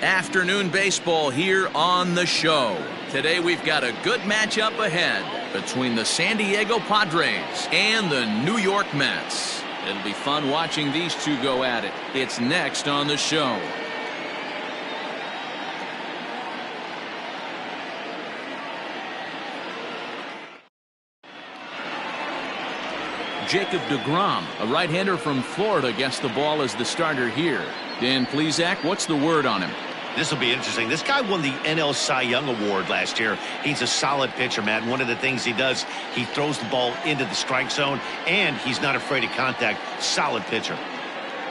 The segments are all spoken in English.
Afternoon baseball here on the show. Today we've got a good matchup ahead between the San Diego Padres and the New York Mets. It'll be fun watching these two go at it. It's next on the show. Jacob Degrom, a right-hander from Florida, gets the ball as the starter here. Dan Plesac, what's the word on him? This will be interesting. This guy won the NL Cy Young Award last year. He's a solid pitcher, Matt. One of the things he does, he throws the ball into the strike zone, and he's not afraid of contact. Solid pitcher.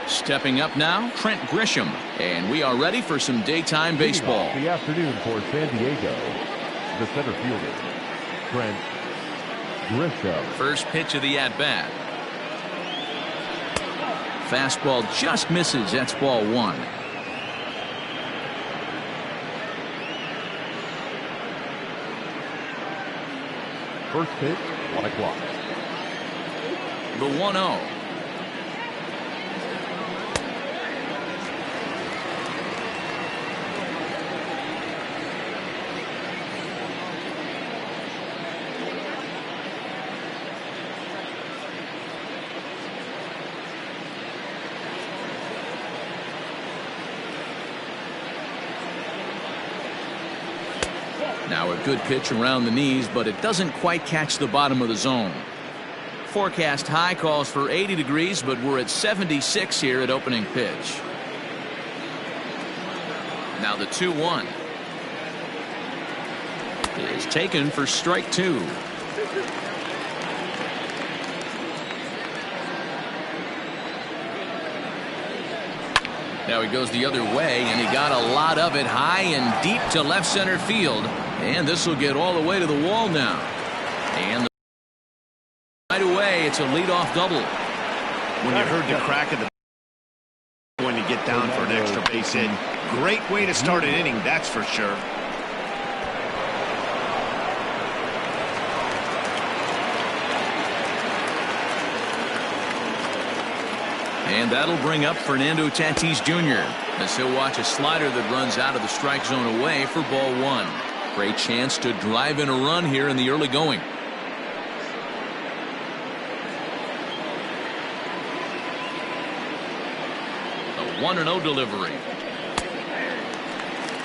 Stepping up now, Trent Grisham. And we are ready for some daytime baseball. The afternoon for San Diego, the center fielder, Trent Grisham. First pitch of the at-bat. Fastball just misses. That's ball one. First pitch, 1 o'clock. The 1-0. Now a good pitch around the knees, but it doesn't quite catch the bottom of the zone. Forecast high calls for 80 degrees, but we're at 76 here at opening pitch. Now the 2-1 is taken for strike two. Now he goes the other way, and he got a lot of it high and deep to left center field. And this will get all the way to the wall now. And right away, it's a leadoff double. When you heard the crack of the going to get down for an extra base hit. Great way to start an inning, that's for sure. And that'll bring up Fernando Tatis Jr. as he'll watch a slider that runs out of the strike zone away for ball one. Great chance to drive in a run here in the early going. A 1-0 delivery.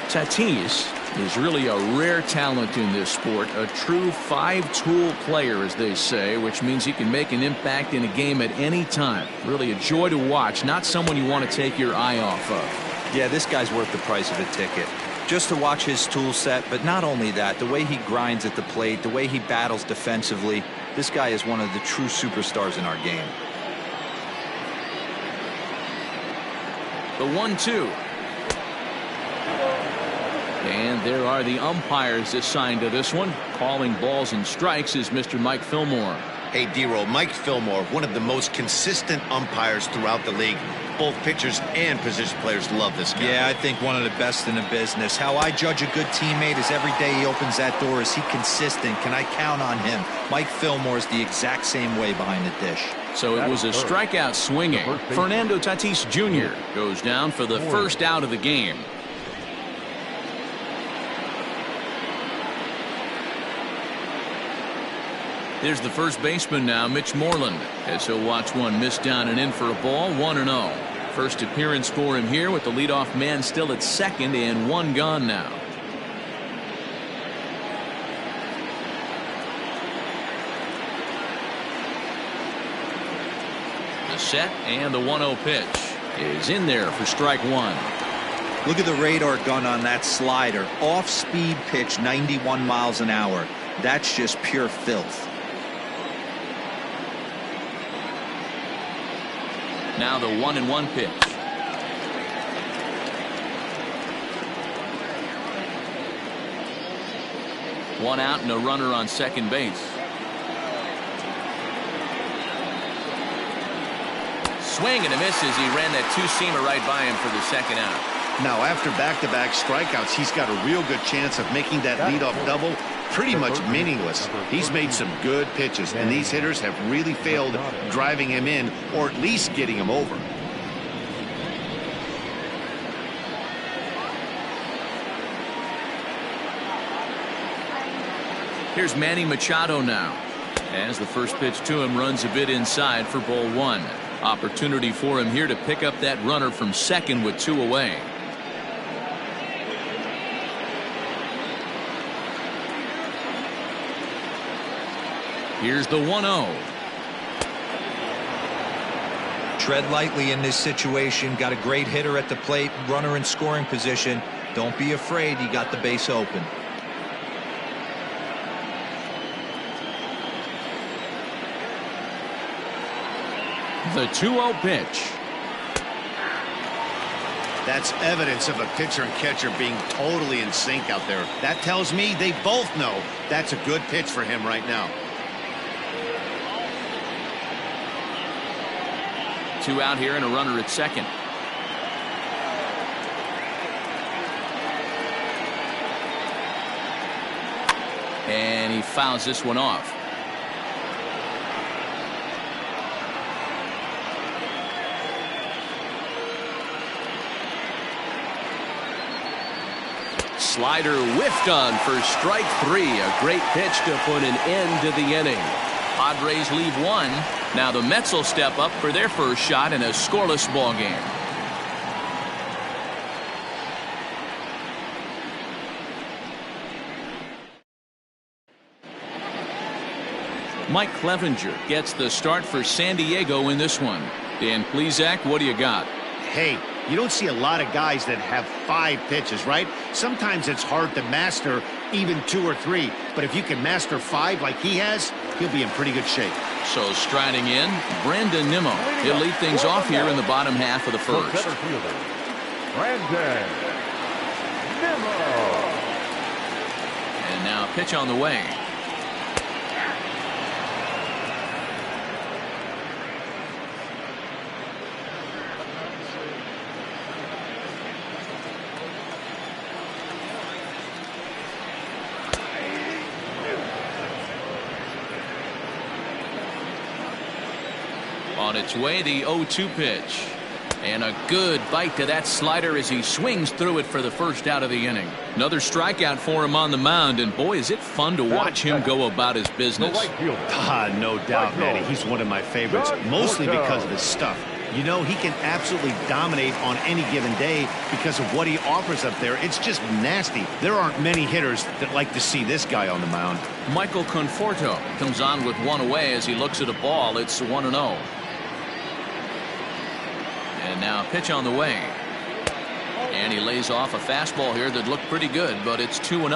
Tatis is really a rare talent in this sport, a true five-tool player, as they say, which means he can make an impact in a game at any time. Really a joy to watch, not someone you want to take your eye off of. Yeah, this guy's worth the price of a ticket. Just to watch his tool set, but not only that, the way he grinds at the plate, the way he battles defensively, this guy is one of the true superstars in our game. The 1-2. And there are the umpires assigned to this one. Calling balls and strikes is Mr. Mike Fillmore. Hey, D-Roll, Mike Fillmore, one of the most consistent umpires throughout the league. Both pitchers and position players love this guy. Yeah, I think one of the best in the business. How I judge a good teammate is every day he opens that door. Is he consistent? Can I count on him? Mike Fillmore is the exact same way behind the dish. So it was a strikeout swinging. Fernando Tatis Jr. goes down for the first out of the game. There's the first baseman now, Mitch Moreland, as he'll watch one miss down and in for a ball, 1-0. First appearance for him here with the leadoff man still at second and one gone now. The set and the 1-0 pitch is in there for strike one. Look at the radar gun on that slider. Off-speed pitch, 91 miles an hour. That's just pure filth. Now the 1-1 pitch. One out and a runner on second base. Swing and a miss as he ran that two-seamer right by him for the second out. Now, after back-to-back strikeouts, he's got a real good chance of making that leadoff double pretty much meaningless. He's made some good pitches, and these hitters have really failed driving him in or at least getting him over. Here's Manny Machado now. As the first pitch to him runs a bit inside for ball one. Opportunity for him here to pick up that runner from second with 2 away. Here's the 1-0. Tread lightly in this situation. Got a great hitter at the plate. Runner in scoring position. Don't be afraid. You got the base open. The 2-0 pitch. That's evidence of a pitcher and catcher being totally in sync out there. That tells me they both know that's a good pitch for him right now. 2 out here and a runner at second. And he fouls this one off. Slider whiffed on for strike 3. A great pitch to put an end to the inning. Padres leave 1. Now the Mets will step up for their first shot in a scoreless ball game. Mike Clevenger gets the start for San Diego in this one. Dan Plesac, what do you got? Hey, you don't see a lot of guys that have 5 pitches, right? Sometimes it's hard to master even 2 or 3. But if you can master 5 like he has, he'll be in pretty good shape. So striding in, Brandon Nimmo. He'll lead things off here in the bottom half of the first. Brandon Nimmo. And now pitch on the way. On its way, the 0-2 pitch. And a good bite to that slider as he swings through it for the first out of the inning. Another strikeout for him on the mound, and boy, is it fun to watch him go about his business. No doubt, Manny. He's one of my favorites, mostly because of his stuff. You know, he can absolutely dominate on any given day because of what he offers up there. It's just nasty. There aren't many hitters that like to see this guy on the mound. Michael Conforto comes on with 1 away as he looks at a ball. It's 1-0. And now pitch on the way. And he lays off a fastball here that looked pretty good, but it's 2-0.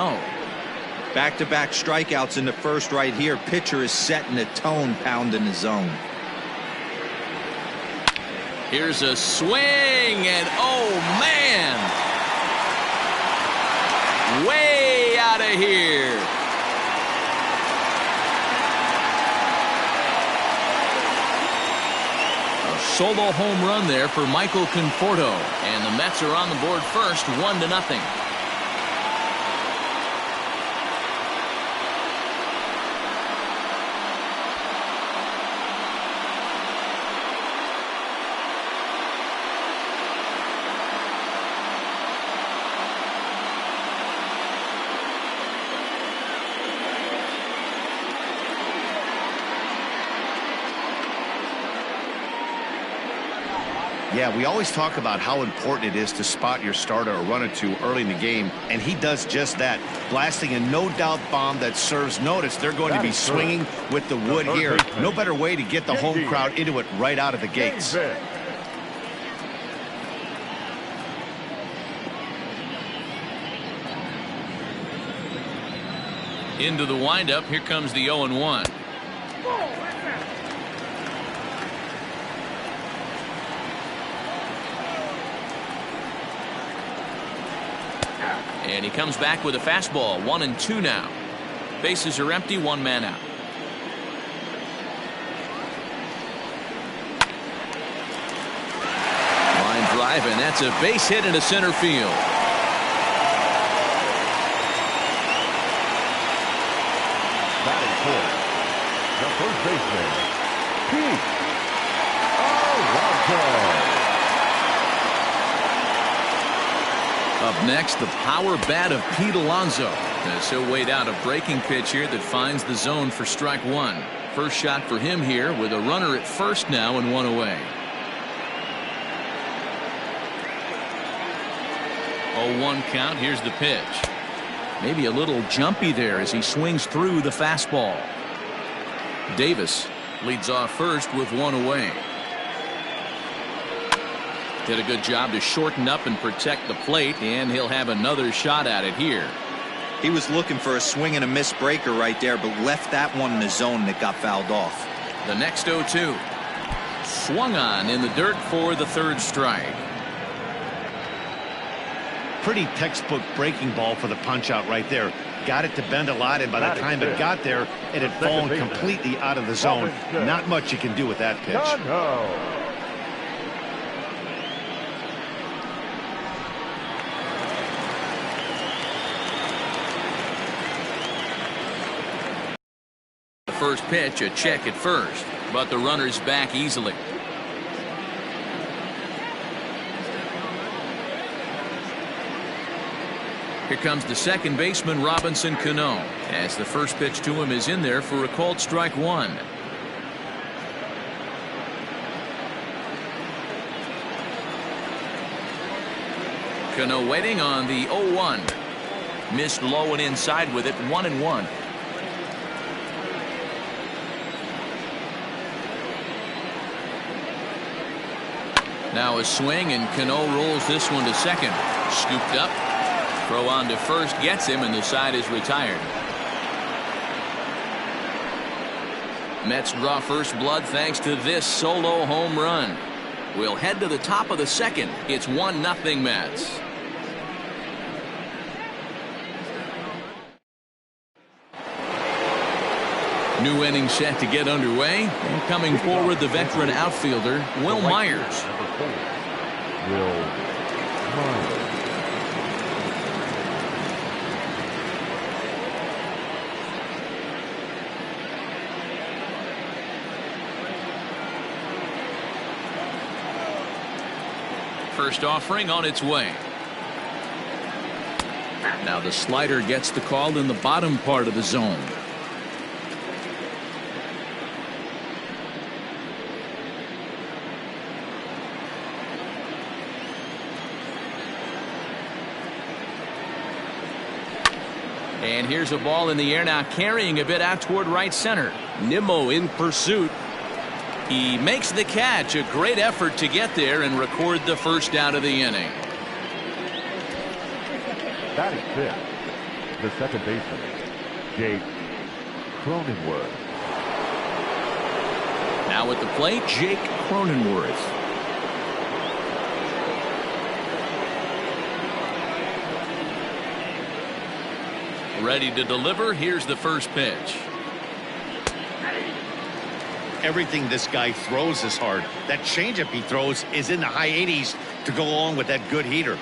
Back-to-back strikeouts in the first right here. Pitcher is setting a tone, pounding the zone. Here's a swing, and oh man, way out of here. A solo home run there for Michael Conforto, and the Mets are on the board first, 1-0. Yeah, we always talk about how important it is to spot your starter or run or two early in the game, and he does just that, blasting a no-doubt bomb that serves notice. They're going to be swinging with the wood here. No better way to get the home crowd into it right out of the gates. Into the windup, here comes the 0-1. And he comes back with a fastball. 1-2 now. Bases are empty, 1 man out. Line drive, and that's a base hit into center field. Batting fourth, the first baseman, Pete Alonso. A Next, the power bat of Pete Alonso. As he'll wait out a breaking pitch here that finds the zone for strike one. First shot for him here with a runner at first now and one away. 0-1 count. Here's the pitch. Maybe a little jumpy there as he swings through the fastball. Davis leads off first with one away. Did a good job to shorten up and protect the plate, and he'll have another shot at it here. He was looking for a swing and a miss breaker right there, but left that one in the zone that got fouled off. The next 0-2. Swung on in the dirt for the third strike. Pretty textbook breaking ball for the punch out right there. Got it to bend a lot, and by the time it got there, it had fallen completely out of the zone. Not much you can do with that pitch. The first pitch, a check at first, but the runner's back easily. Here comes the second baseman, Robinson Cano, as the first pitch to him is in there for a called strike one. Cano waiting on the 0-1. Missed low and inside with it, 1-1. Now a swing, and Cano rolls this one to second. Scooped up. Throw on to first gets him, and the side is retired. Mets draw first blood thanks to this solo home run. We'll head to the top of the second. It's 1-0 Mets. New inning set to get underway. And coming forward, the veteran outfielder, Will Myers. Will Myers. First offering on its way. Now the slider gets the call in the bottom part of the zone. And here's a ball in the air now, carrying a bit out toward right center. Nimmo in pursuit. He makes the catch. A great effort to get there and record the first out of the inning. That is fifth. The second baseman, Jake Cronenworth. Now at the plate, Jake Cronenworth. Ready to deliver. Here's the first pitch. Everything this guy throws is hard. That changeup he throws is in the high 80s to go along with that good heater.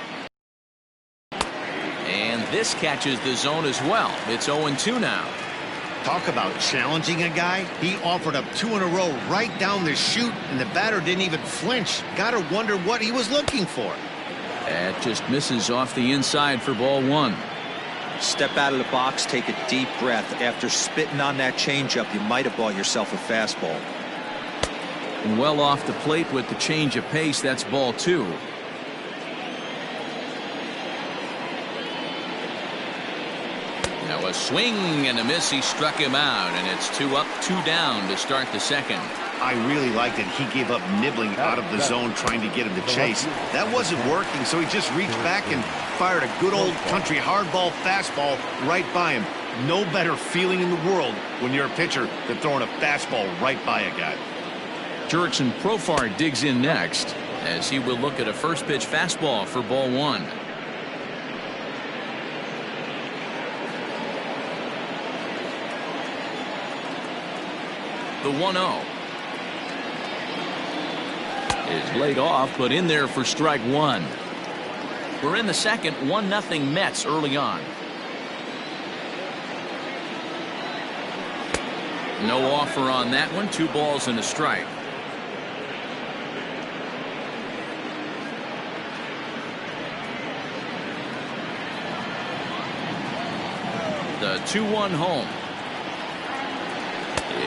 And this catches the zone as well. It's 0-2 now. Talk about challenging a guy. He offered up 2 in a row right down the chute, and the batter didn't even flinch. Gotta wonder what he was looking for. That just misses off the inside for ball one. Step out of the box, take a deep breath. After spitting on that changeup, you might have bought yourself a fastball. And well off the plate with the change of pace. That's ball two. Now a swing and a miss. He struck him out, and it's 2 up, 2 down to start the second. I really liked it. He gave up nibbling out of the zone trying to get him to chase. That wasn't working, so he just reached back and fired a good old country hardball fastball right by him. No better feeling in the world when you're a pitcher than throwing a fastball right by a guy. Jurickson Profar digs in next as he will look at a first pitch fastball for ball one. The 1-0 is laid off, but in there for strike one. We're in the second, 1-0 Mets early on. No offer on that one. 2 balls and a strike. the 2-1 home.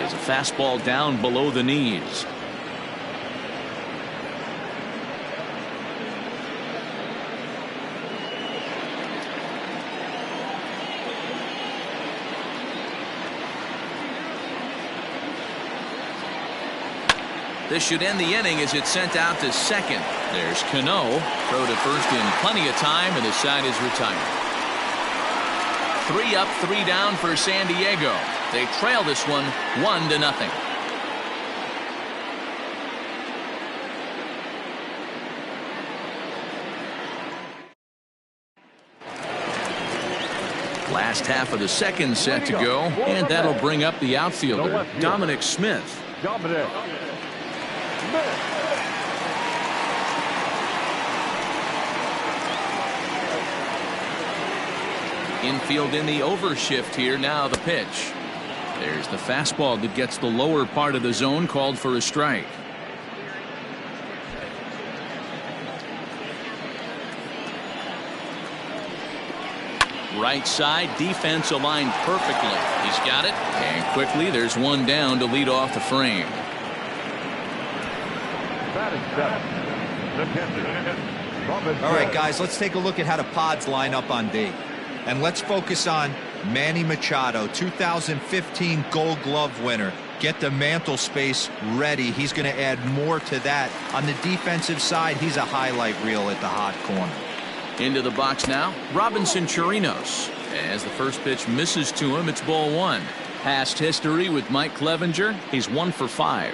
Is a fastball down below the knees. This should end the inning as it's sent out to second. There's Cano. Throw to first in plenty of time, and the side is retired. 3 up, 3 down for San Diego. They trail this one 1-0. Last half of the second set to go, and that'll bring up the outfielder, Dominic Smith. Infield in the overshift here. Now the pitch. There's the fastball that gets the lower part of the zone, called for a strike. Right side, defense aligned perfectly. He's got it, and quickly there's one down to lead off the frame. All right, guys, let's take a look at how the Pods line up on D. And let's focus on Manny Machado, 2015 Gold Glove winner. Get the mantle space ready. He's going to add more to that. On the defensive side, he's a highlight reel at the hot corner. Into the box now, Robinson Chirinos. As the first pitch misses to him, it's ball 1. Past history with Mike Clevenger, he's 1 for 5.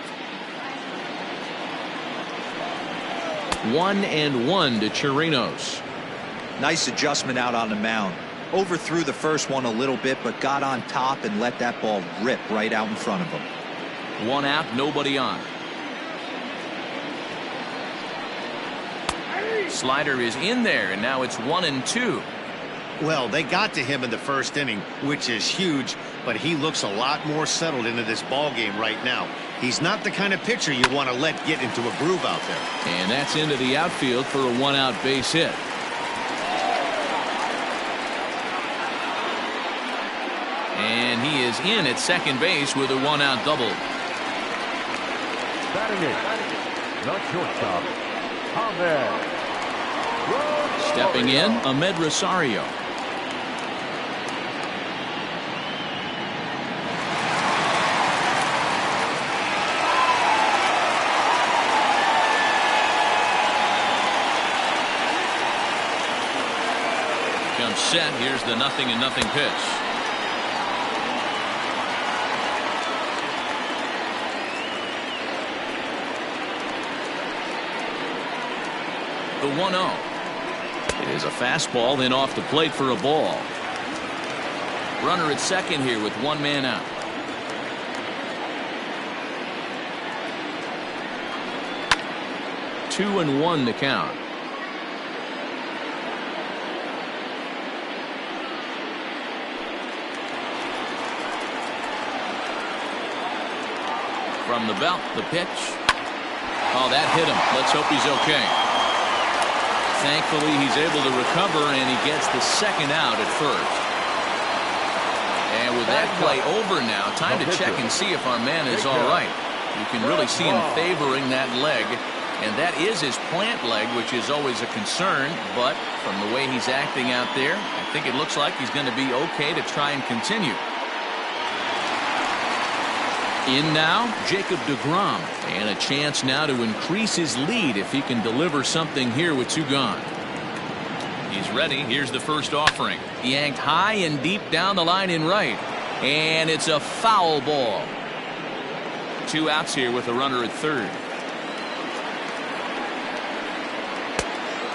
1-1 to Chirinos. Nice adjustment out on the mound. Overthrew the first one a little bit, but got on top and let that ball rip right out in front of him. 1 out, nobody on. Slider is in there, and now it's 1-2. Well, they got to him in the first inning, which is huge, but he looks a lot more settled into this ball game right now. He's not the kind of pitcher you want to let get into a groove out there. And that's into the outfield for a 1-out base hit. And he is in at second base with a 1-out double. Batting it, the shortstop, Ahmed. Stepping in, Ahmed Rosario. Comes set. Here's the 0-0 pitch. The 1-0. It is a fastball, then off the plate for a ball. Runner at second here with 1 man out. Two and 1 to count. From the belt, the pitch. Oh, that hit him. Let's hope he's okay. Thankfully, he's able to recover, and he gets the second out at first. And with that play over now, time to check and see if our man is all right. You can really see him favoring that leg, and that is his plant leg, which is always a concern. But from the way he's acting out there, I think it looks like he's going to be okay to try and continue. In now, Jacob Degrom, and a chance now to increase his lead if he can deliver something here with 2 gone. He's ready. Here's the first offering. Yanked high and deep down the line in right, and it's a foul ball. 2 outs here with a runner at third.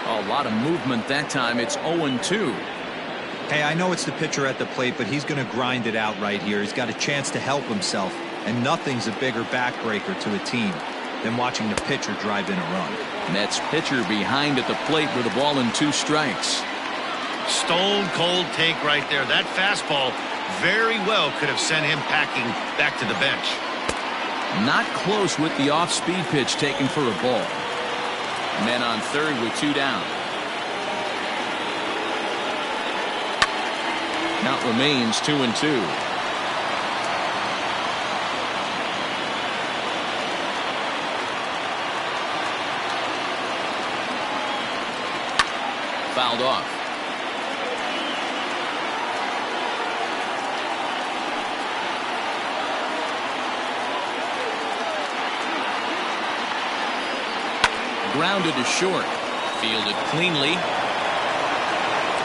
A lot of movement that time. It's 0-2. Hey, I know it's the pitcher at the plate, but he's going to grind it out right here. He's got a chance to help himself. And nothing's a bigger backbreaker to a team than watching the pitcher drive in a run. Mets pitcher behind at the plate with a ball and 2 strikes. Stone cold take right there. That fastball very well could have sent him packing back to the bench. Not close with the off-speed pitch taken for a ball. Men on third with 2 down. Count remains 2-2. Fouled off. Grounded to short. Fielded cleanly.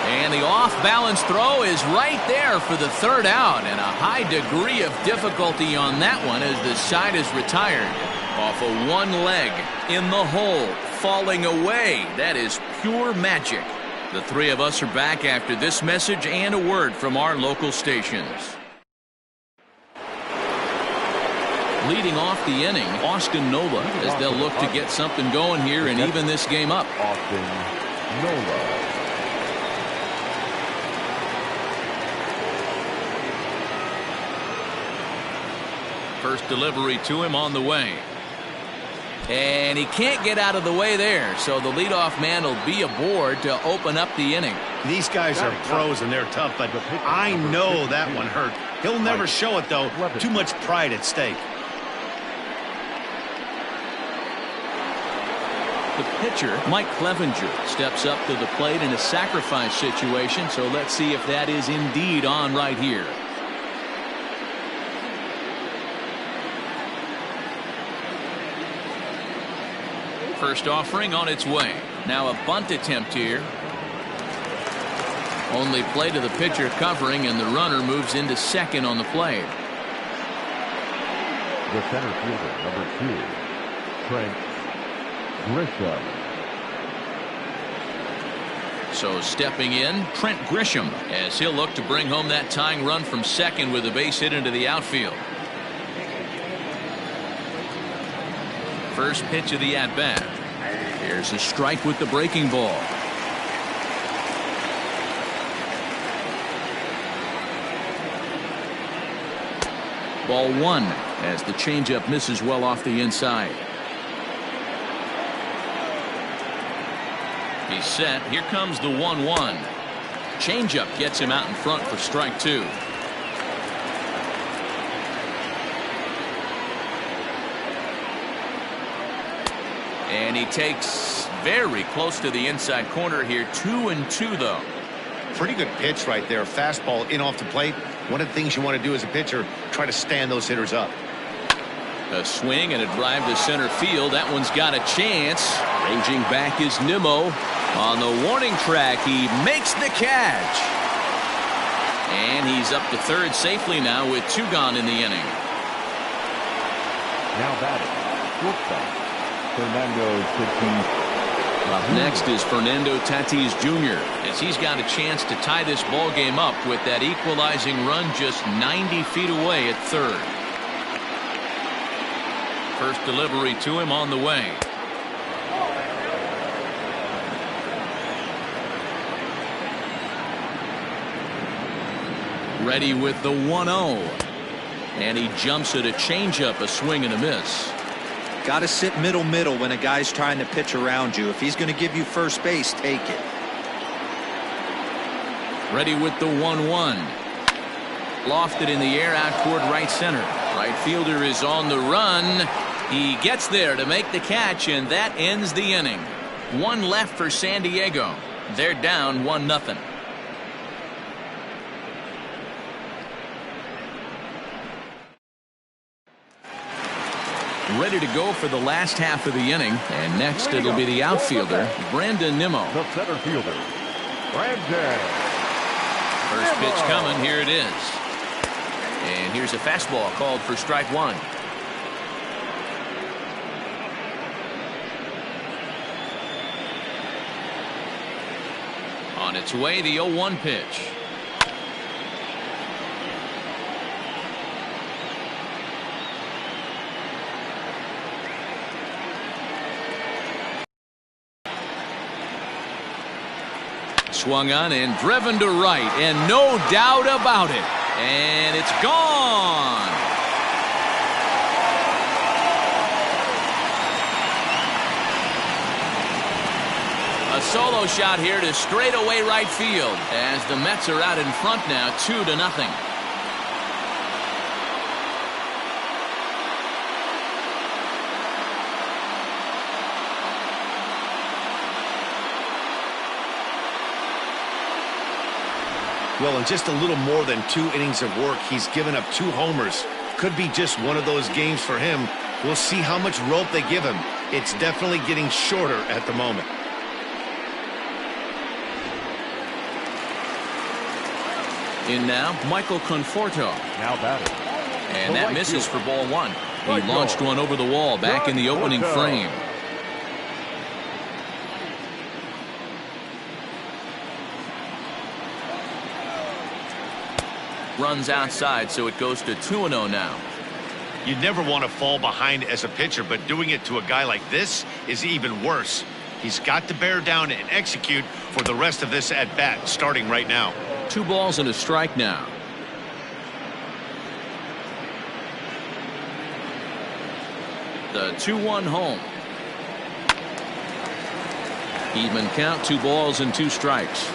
And the off-balance throw is right there for the third out, and a high degree of difficulty on that one as the side is retired. Off of one leg, in the hole, falling away. That is pure magic. The three of us are back after this message and a word from our local stations. Leading off the inning, Austin Nola, as they'll look to get something going here and even this game up. Austin Nola. First delivery to him on the way. And he can't get out of the way there, so the leadoff man will be aboard to open up the inning. These guys are pros and they're tough, but I know that one hurt. He'll never show it, though. Too much pride at stake. The pitcher, Mike Clevenger, steps up to the plate in a sacrifice situation, so let's see if that is indeed on right here. First offering on its way. Now a bunt attempt here. Only play to the pitcher covering, and the runner moves into second on the play. The center fielder, number 2, Trent Grisham. So stepping in, Trent Grisham, as he'll look to bring home that tying run from second with a base hit into the outfield. First pitch of the at-bat. Here's a strike with the breaking ball. Ball 1 as the changeup misses well off the inside. He's set. Here comes the 1-1. Changeup gets him out in front for strike 2. And he takes very close to the inside corner here. 2-2 though. Pretty good pitch right there. Fastball in off the plate. One of the things you want to do as a pitcher, try to stand those hitters up. A swing and a drive to center field. That one's got a chance. Ranging back is Nimmo. On the warning track, he makes the catch. And he's up to third safely now with 2 gone in the inning. Now batting, shortstop, Fernando Tatis. Up next is Fernando Tatis Jr. as he's got a chance to tie this ball game up with that equalizing run just 90 feet away at third. First delivery to him on the way. Ready with the 1-0. And he jumps at a changeup, a swing and a miss. Got to sit middle when a guy's trying to pitch around you. If he's going to give you first base, take it. Ready with the 1-1. Lofted in the air out toward right center. Right fielder is on the run. He gets there to make the catch, and that ends the inning. 1 left for San Diego. They're down 1-0. Ready to go for the last half of the inning, and next it'll be the outfielder, Brandon Nimmo. The center fielder, Brandon. First pitch coming. Here it is. And here's a fastball called for strike 1. On its way, the 0-1 pitch. Swung on and driven to right, and no doubt about it. And it's gone. A solo shot here to straightaway right field as the Mets are out in front now, 2-0. Well, in just a little more than 2 innings of work, he's given up 2 homers. Could be just one of those games for him. We'll see how much rope they give him. It's definitely getting shorter at the moment. In now, Michael Conforto. Now batting. And that misses for ball 1. He launched one over the wall back in the opening frame. Runs outside, so it goes to 2-0 now. You never want to fall behind as a pitcher, but doing it to a guy like this is even worse. He's got to bear down and execute for the rest of this at-bat, starting right now. 2 balls and a strike now. The 2-1 home. Even count, 2 balls and 2 strikes.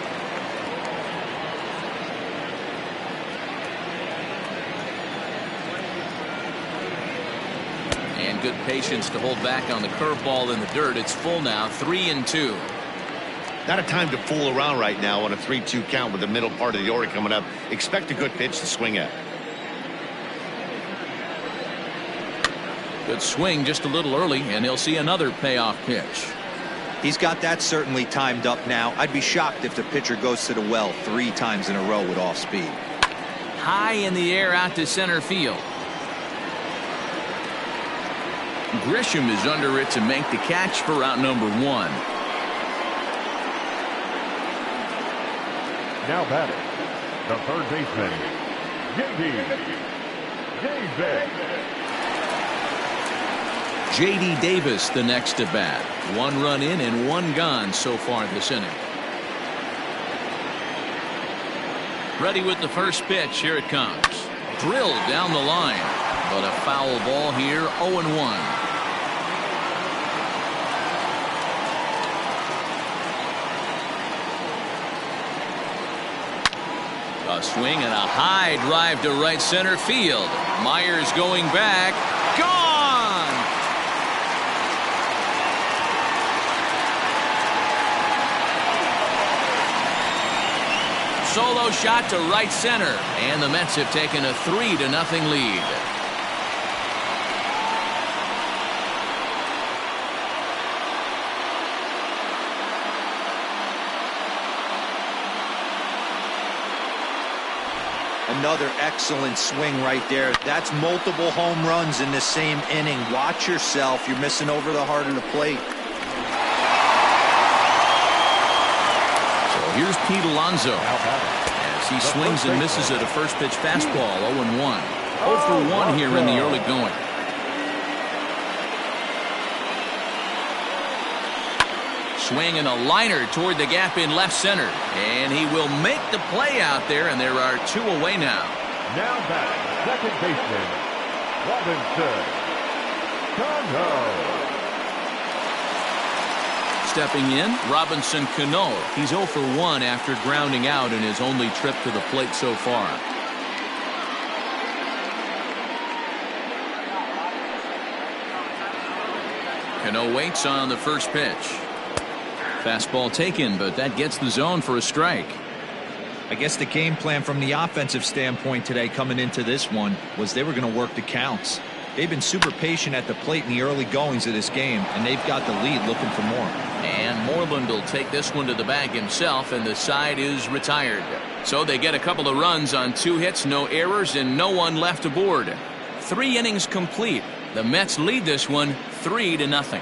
And good patience to hold back on the curveball in the dirt. It's full now, 3-2. Not a time to fool around right now on a 3-2 count with the middle part of the order coming up. Expect a good pitch to swing at. Good swing just a little early, and he'll see another payoff pitch. He's got that certainly timed up now. I'd be shocked if the pitcher goes to the well 3 times in a row with off speed. High in the air out to center field. Grisham is under it to make the catch for out number 1. Now batting, the third baseman, J.D. Davis the next to bat. 1 run in and 1 gone so far this inning. Ready with the first pitch. Here it comes. Drilled down the line, but a foul ball here. 0-1. A swing and a high drive to right center field. Myers going back. Gone! Solo shot to right center. And the Mets have taken a 3-0 lead. Another excellent swing right there. That's multiple home runs in the same inning. Watch yourself. You're missing over the heart of the plate. So here's Pete Alonso as he swings and misses at a first pitch fastball. 0-1. 0-for-1 here in the early going. Swing and a liner toward the gap in left center, and he will make the play out there, and there are 2 away now. Now back, second baseman, Robinson Cano. Stepping in, Robinson Cano. He's 0 for 1 after grounding out in his only trip to the plate so far. Cano waits on the first pitch. Fastball taken, but that gets the zone for a strike. I guess the game plan from the offensive standpoint today coming into this one was they were going to work the counts. They've been super patient at the plate in the early goings of this game, and they've got the lead looking for more. And Moreland will take this one to the bag himself, and the side is retired. So they get a couple of runs on 2 hits, no errors, and no one left aboard. 3 innings complete. The Mets lead this one 3-0.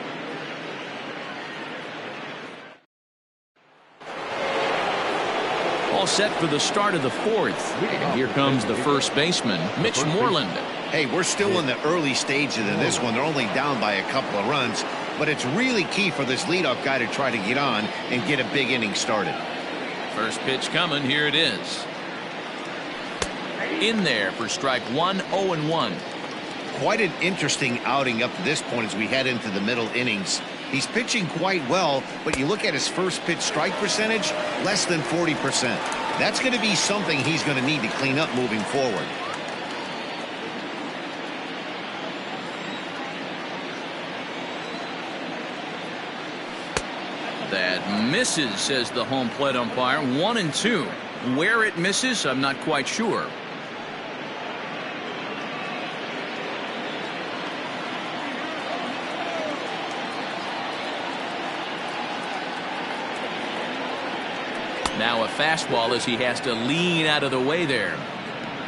All set for the start of the 4th. And here comes the first baseman, Mitch Moreland. Hey, we're still in the early stages of this one. They're only down by a couple of runs, but it's really key for this leadoff guy to try to get on and get a big inning started. First pitch coming. Here it is. In there for strike 1, 0-1. Quite an interesting outing up to this point as we head into the middle innings. He's pitching quite well, but you look at his first pitch strike percentage, less than 40%. That's going to be something he's going to need to clean up moving forward. That misses, says the home plate umpire. 1-2. Where it misses, I'm not quite sure. Now a fastball as he has to lean out of the way there.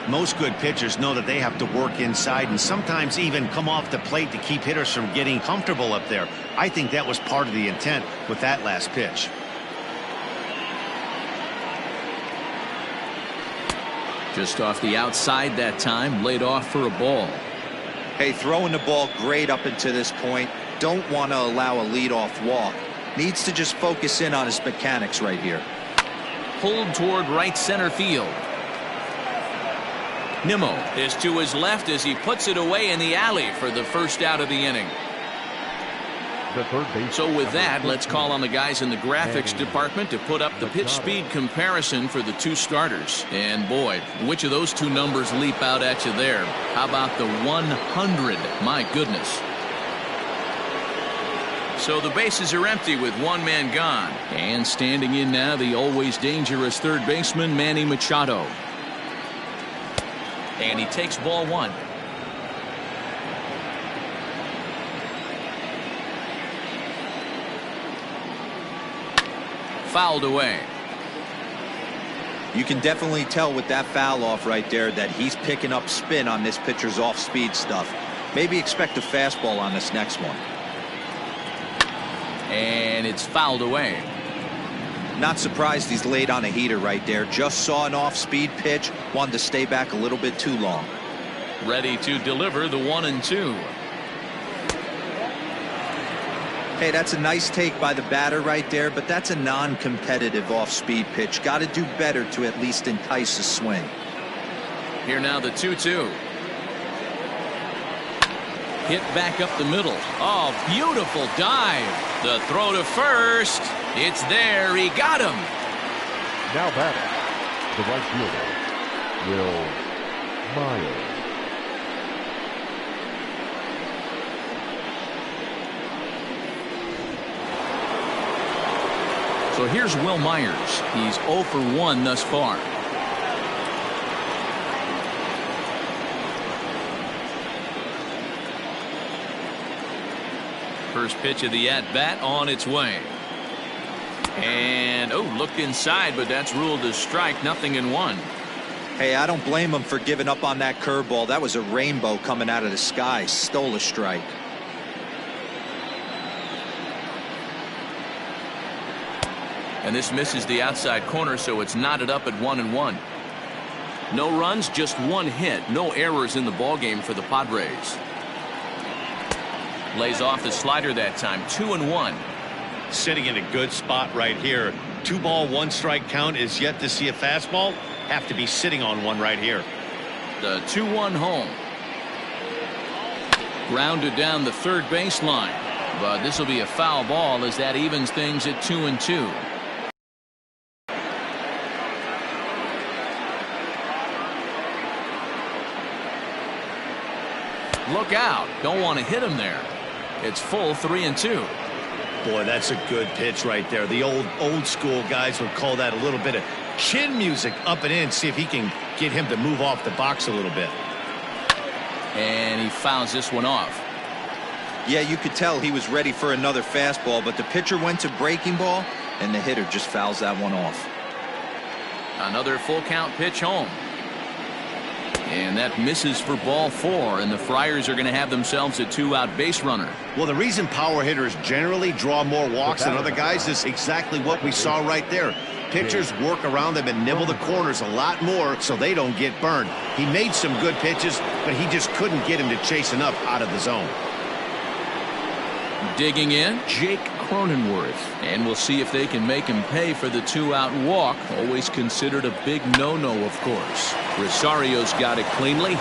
Most good pitchers know that they have to work inside and sometimes even come off the plate to keep hitters from getting comfortable up there. I think that was part of the intent with that last pitch. Just off the outside that time, laid off for a ball. Hey, throwing the ball great up until this point. Don't want to allow a leadoff walk. Needs to just focus in on his mechanics right here. Pulled toward right center field. Nimmo is to his left as he puts it away in the alley for the first out of the inning. So with that, let's call on the guys in the graphics department to put up the pitch speed comparison for the two starters. And boy, which of those two numbers leap out at you there? How about the 100? My goodness. So the bases are empty with one man gone. And standing in now, the always dangerous third baseman, Manny Machado. And he takes ball one. Fouled away. You can definitely tell with that foul off right there that he's picking up spin on this pitcher's off-speed stuff. Maybe expect a fastball on this next one. And it's fouled away. Not surprised he's laid on a heater right there. Just saw an off-speed pitch. Wanted to stay back a little bit too long. Ready to deliver the 1-2. Hey, that's a nice take by the batter right there, but that's a non-competitive off-speed pitch. Got to do better to at least entice a swing. Here now the 2-2. Hit back up the middle. Oh, beautiful dive. The throw to first. It's there. He got him. Now batting, the right fielder, Will Myers. So here's Will Myers. He's 0 for 1 thus far. First pitch of the at-bat on its way. And, oh, looked inside, but that's ruled as strike. 0-1. Hey, I don't blame him for giving up on that curveball. That was a rainbow coming out of the sky. Stole a strike. And this misses the outside corner, so it's knotted up at 1-1. No runs, just one hit. No errors in the ballgame for the Padres. Lays off the slider that time. 2-1. Sitting in a good spot right here. 2-ball, 1-strike count is yet to see a fastball. Have to be sitting on one right here. The 2-1 home. Grounded down the third baseline. But this will be a foul ball as that evens things at 2-2. Look out. Don't want to hit him there. It's full 3-2. Boy, that's a good pitch right there. The old school guys would call that a little bit of chin music up and in. See if he can get him to move off the box a little bit. And he fouls this one off. Yeah, you could tell he was ready for another fastball, but the pitcher went to breaking ball, and the hitter just fouls that one off. Another full count pitch home. And that misses for ball 4, and the Friars are going to have themselves a 2-out base runner. Well, the reason power hitters generally draw more walks than other guys is exactly what we saw right there. Pitchers work around them and nibble the corners a lot more so they don't get burned. He made some good pitches, but he just couldn't get him to chase enough out of the zone. Digging in, Jake Cronenworth. And we'll see if they can make him pay for the 2-out walk. Always considered a big no-no, of course. Rosario's got it cleanly.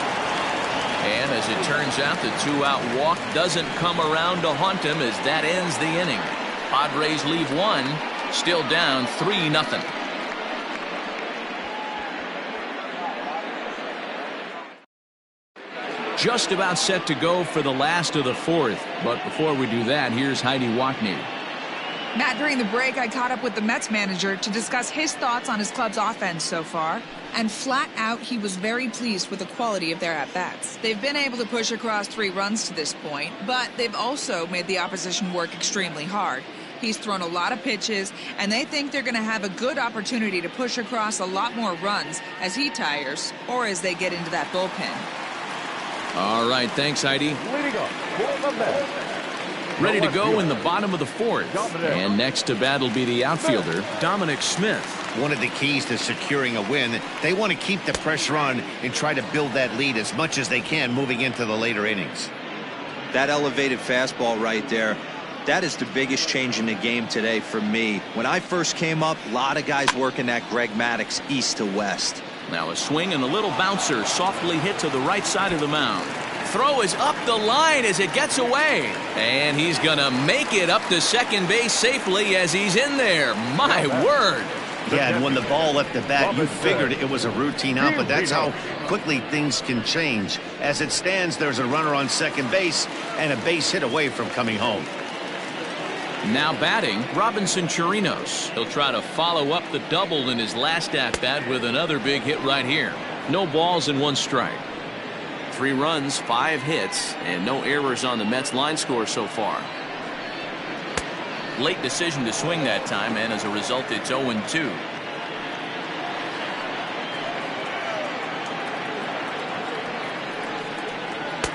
And as it turns out, the two-out walk doesn't come around to haunt him as that ends the inning. Padres leave one, still down 3-0. Just about set to go for the last of the fourth. But before we do that, here's Heidi Watney. Matt, during the break, I caught up with the Mets manager to discuss his thoughts on his club's offense so far. And flat out, he was very pleased with the quality of their at-bats. They've been able to push across 3 runs to this point, but they've also made the opposition work extremely hard. He's thrown a lot of pitches, and they think they're going to have a good opportunity to push across a lot more runs as he tires or as they get into that bullpen. All right, thanks, Heidi. Leading up for the Mets. Ready to go in the bottom of the fourth. And next to bat will be the outfielder, Dominic Smith. One of the keys to securing a win, they want to keep the pressure on and try to build that lead as much as they can moving into the later innings. That elevated fastball right there, that is the biggest change in the game today for me. When I first came up, a lot of guys working that Greg Maddux east to west. Now a swing and a little bouncer softly hit to the right side of the mound. Throw is up the line as it gets away. And he's going to make it up to second base safely as he's in there. My word. Yeah, and when the ball left the bat, you figured it was a routine out, but that's how quickly things can change. As it stands, there's a runner on second base and a base hit away from coming home. Now batting, Robinson Chirinos. He'll try to follow up the double in his last at-bat with another big hit right here. No balls and 1 strike. 3 runs, 5 hits, and no errors on the Mets line score so far. Late decision to swing that time, and as a result, it's 0-2.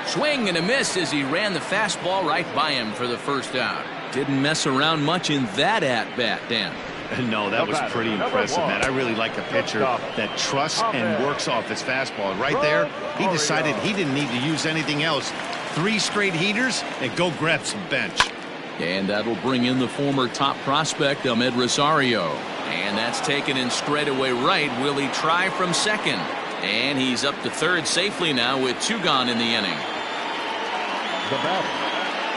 Swing and a miss as he ran the fastball right by him for the first out. Didn't mess around much in that at-bat, Dan. No, that was pretty impressive, man. I really like a pitcher that trusts and works off his fastball. Right there, he decided he didn't need to use anything else. 3 straight heaters and go grab some bench. And that'll bring in the former top prospect, Ahmed Rosario. And that's taken in straightaway right. Will he try from second? And he's up to third safely now with 2 gone in the inning. The batter,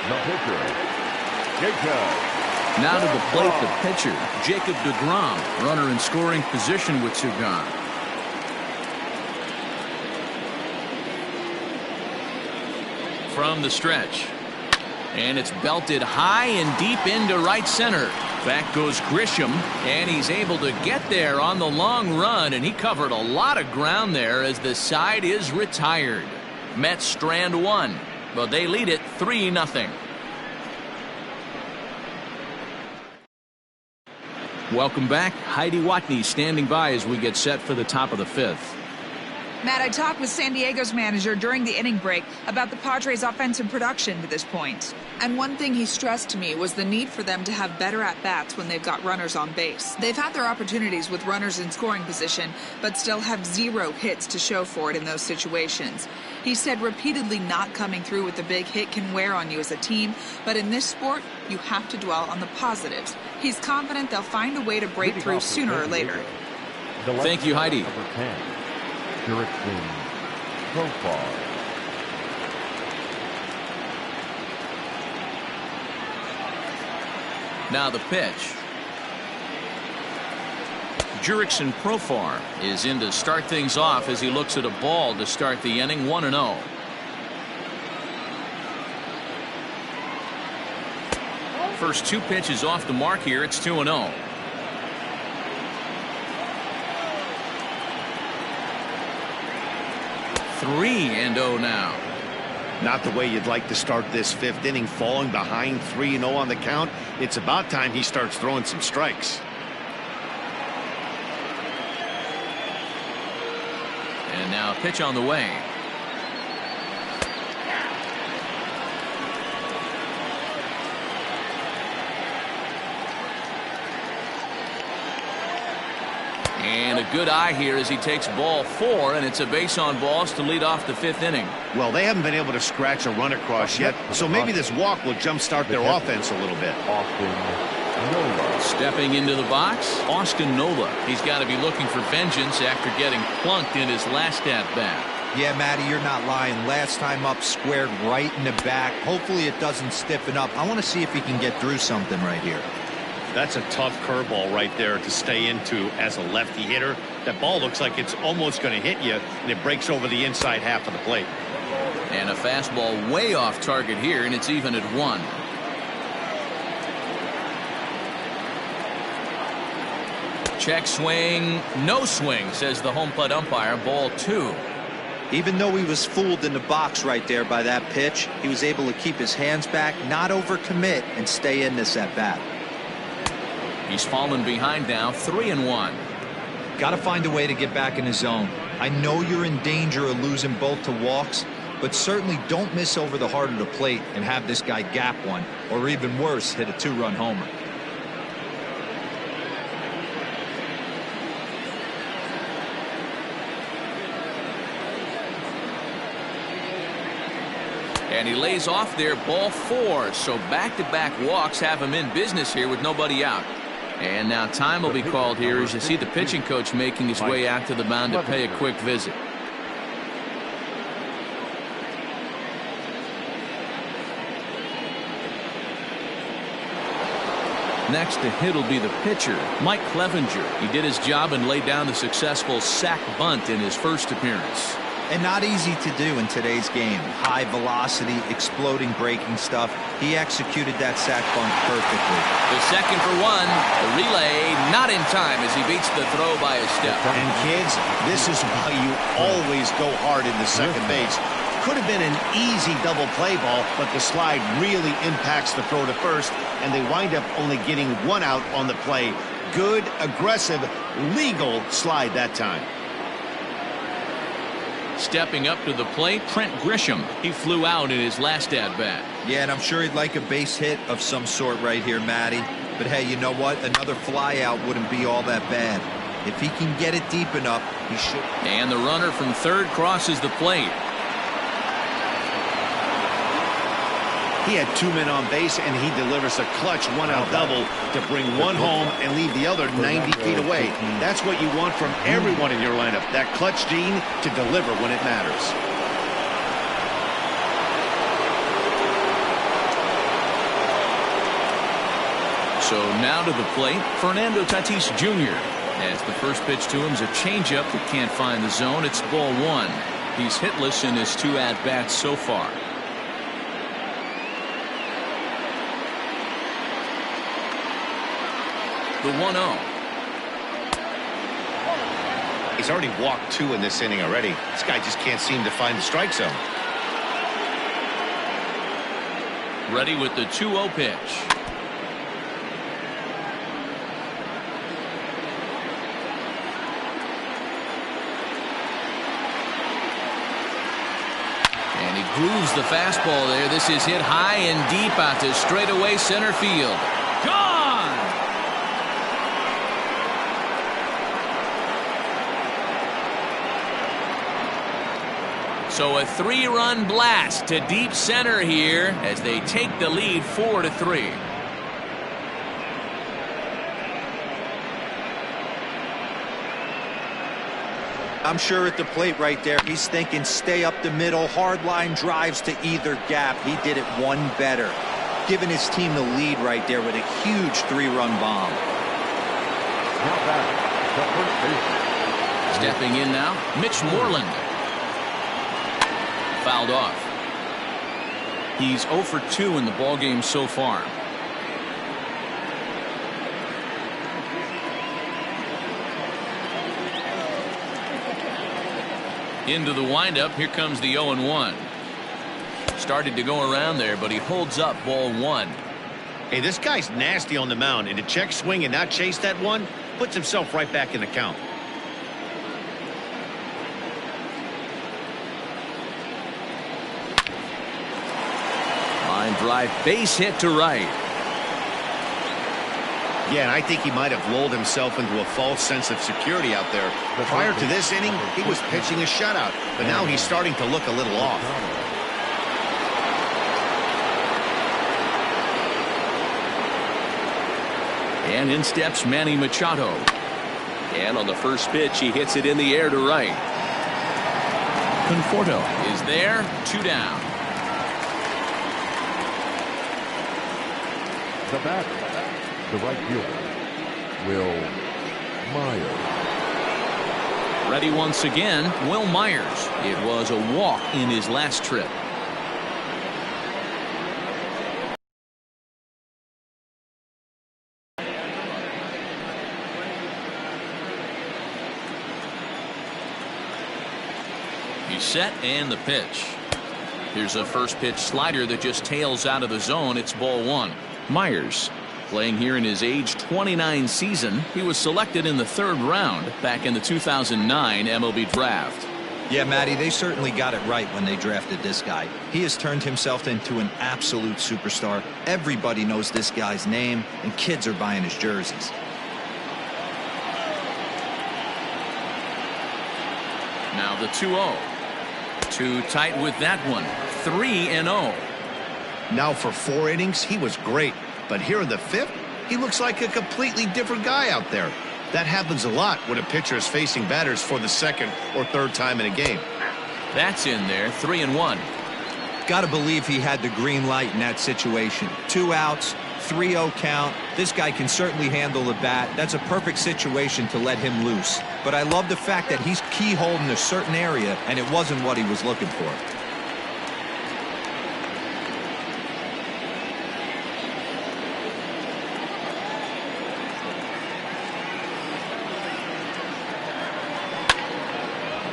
the pitcher, Jacob. Now to the plate, the pitcher, Jacob Degrom. Runner in scoring position with 2 gone. From the stretch. And it's belted high and deep into right center. Back goes Grisham, and he's able to get there on the long run, and he covered a lot of ground there as the side is retired. Mets strand 1, but they lead it 3-0. Welcome back. Heidi Watney standing by as we get set for the top of the 5th. Matt, I talked with San Diego's manager during the inning break about the Padres' offensive production to this point. And one thing he stressed to me was the need for them to have better at-bats when they've got runners on base. They've had their opportunities with runners in scoring position, but still have 0 hits to show for it in those situations. He said repeatedly not coming through with the big hit can wear on you as a team, but in this sport, you have to dwell on the positives. He's confident they'll find a way to break through sooner or later. Thank you, Heidi. Now the pitch. Jurickson Profar is in to start things off as he looks at a ball to start the inning. 1-0. First 2 pitches off the mark here. It's 2-0. Three and 0 now. Not the way you'd like to start this 5th inning, falling behind 3-0 on the count. It's about time he starts throwing some strikes. And now a pitch on the way. And a good eye here as he takes ball 4, and it's a base on balls to lead off the 5th inning. Well, they haven't been able to scratch a run across yet, so maybe this walk will jumpstart their offense a little bit. Stepping into the box, Austin Nola. He's got to be looking for vengeance after getting plunked in his last at-bat. Yeah, Matty, you're not lying. Last time up, squared right in the back. Hopefully it doesn't stiffen up. I want to see if he can get through something right here. That's a tough curveball right there to stay into as a lefty hitter. That ball looks like it's almost going to hit you, and it breaks over the inside half of the plate. And a fastball way off target here, and it's even at 1. Check swing, no swing, says the home plate umpire. Ball 2. Even though he was fooled in the box right there by that pitch, he was able to keep his hands back, not overcommit, and stay in this at bat. He's fallen behind now, 3-1. Got to find a way to get back in his zone. I know you're in danger of losing both to walks, but certainly don't miss over the heart of the plate and have this guy gap one, or even worse, hit a 2-run homer. And he lays off there, ball 4. So back-to-back walks have him in business here with nobody out. And now time will be called here as you see the pitching coach making his way out to the mound to pay a quick visit. Next to hit will be the pitcher, Mike Clevenger. He did his job and laid down the successful sac bunt in his first appearance. And not easy to do in today's game. High velocity, exploding breaking stuff. He executed that sac bunt perfectly. The second for 1. The relay not in time as he beats the throw by a step. And kids, this is why you always go hard into second base. Could have been an easy double play ball, but the slide really impacts the throw to first, and they wind up only getting 1 out on the play. Good, aggressive, legal slide that time. Stepping up to the plate, Trent Grisham. He flew out in his last at-bat. Yeah, and I'm sure he'd like a base hit of some sort right here, Matty. But hey, you know what? Another fly out wouldn't be all that bad. If he can get it deep enough, he should. And the runner from third crosses the plate. He had 2 men on base, and he delivers a clutch 1-out double to bring 1 home and leave the other 90 feet away. That's what you want from everyone in your lineup, that clutch gene to deliver when it matters. So now to the plate, Fernando Tatis Jr. As the first pitch to him is a changeup that can't find the zone. It's ball 1. He's hitless in his 2 at-bats so far. The 1-0. He's already walked 2 in this inning already. This guy just can't seem to find the strike zone. Ready with the 2-0 pitch. And he grooves the fastball there. This is hit high and deep out to straightaway center field. Gone! So a 3-run blast to deep center here as they take the lead 4-3. I'm sure at the plate right there, he's thinking stay up the middle, hard line drives to either gap. He did it 1 better, giving his team the lead right there with a huge 3-run bomb. Stepping in now, Mitch Moreland. Fouled off. He's 0 for 2 in the ballgame so far. Into the windup. Here comes the 0-1. Started to go around there, but he holds up ball 1. Hey, this guy's nasty on the mound, and to check swing and not chase that one puts himself right back in the count. Line drive, base hit to right. Yeah, and I think he might have lulled himself into a false sense of security out there. Prior to this inning, he was pitching a shutout, but now he's starting to look a little off. And in steps Manny Machado. And on the first pitch, he hits it in the air to right. Conforto is there. 2 down. The batter, the right fielder, Will Myers. Ready once again, Will Myers. It was a walk in his last trip. He's set and the pitch. Here's a first pitch slider that just tails out of the zone. It's ball 1. Myers playing here in his age 29 season. He was selected in the 3rd round back in the 2009 MLB draft. Yeah, Matty, they certainly got it right when they drafted this guy. He has turned himself into an absolute superstar. Everybody knows this guy's name, and kids are buying his jerseys. Now the 2-0. Too tight with that one. 3-0. Now for 4 innings, he was great. But here in the 5th, he looks like a completely different guy out there. That happens a lot when a pitcher is facing batters for the 2nd or 3rd time in a game. That's in there. 3-1. Got to believe he had the green light in that situation. 2 outs, 3-0 count. This guy can certainly handle the bat. That's a perfect situation to let him loose. But I love the fact that he's keyholed in a certain area, and it wasn't what he was looking for.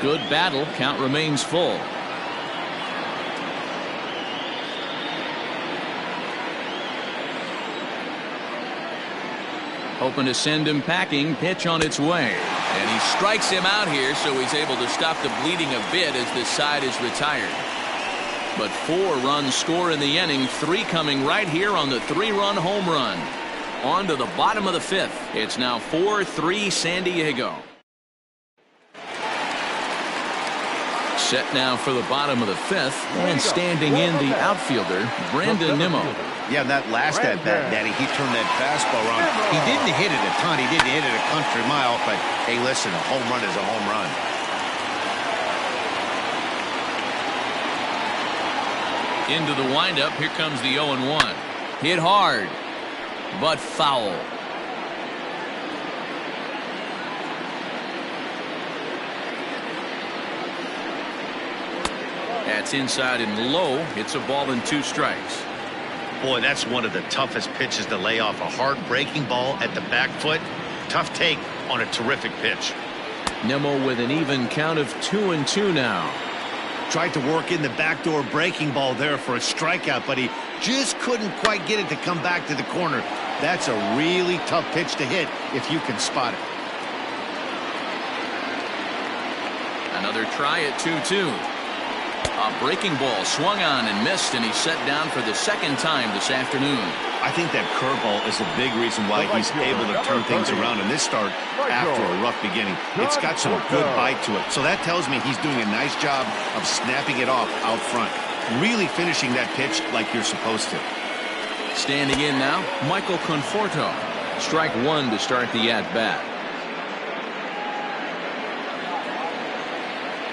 Good battle. Count remains full. Hoping to send him packing. Pitch on its way. And he strikes him out here, so he's able to stop the bleeding a bit as this side is retired. But 4 runs score in the inning. 3 coming right here on the 3-run home run. On to the bottom of the 5th. It's now 4-3 San Diego. Set now for the bottom of the 5th, and standing in the outfielder, Brandon Nimmo. Yeah, that last at-bat, Daddy, he turned that fastball around. He didn't hit it a ton. He didn't hit it a country mile, but hey, listen, a home run is a home run. Into the windup. Here comes the 0-1. Hit hard, but foul. That's inside and low. It's a ball and 2 strikes. Boy, that's one of the toughest pitches to lay off. A hard breaking ball at the back foot. Tough take on a terrific pitch. Nimmo with an even count of 2-2 now. Tried to work in the backdoor breaking ball there for a strikeout, but he just couldn't quite get it to come back to the corner. That's a really tough pitch to hit if you can spot it. Another try at 2-2. A breaking ball swung on and missed, and he's set down for the 2nd time this afternoon. I think that curveball is a big reason why he's able to turn things around in this start after a rough beginning. It's got some good bite to it, so that tells me he's doing a nice job of snapping it off out front. Really finishing that pitch like you're supposed to. Standing in now, Michael Conforto. Strike 1 to start the at-bat.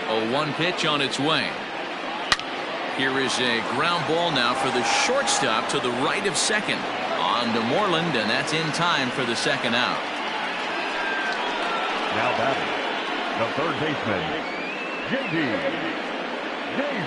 0-1 pitch on its way. Here is a ground ball now for the shortstop to the right of 2nd. On to Moreland, and that's in time for the 2nd out. Now batting, the 3rd baseman, J.D.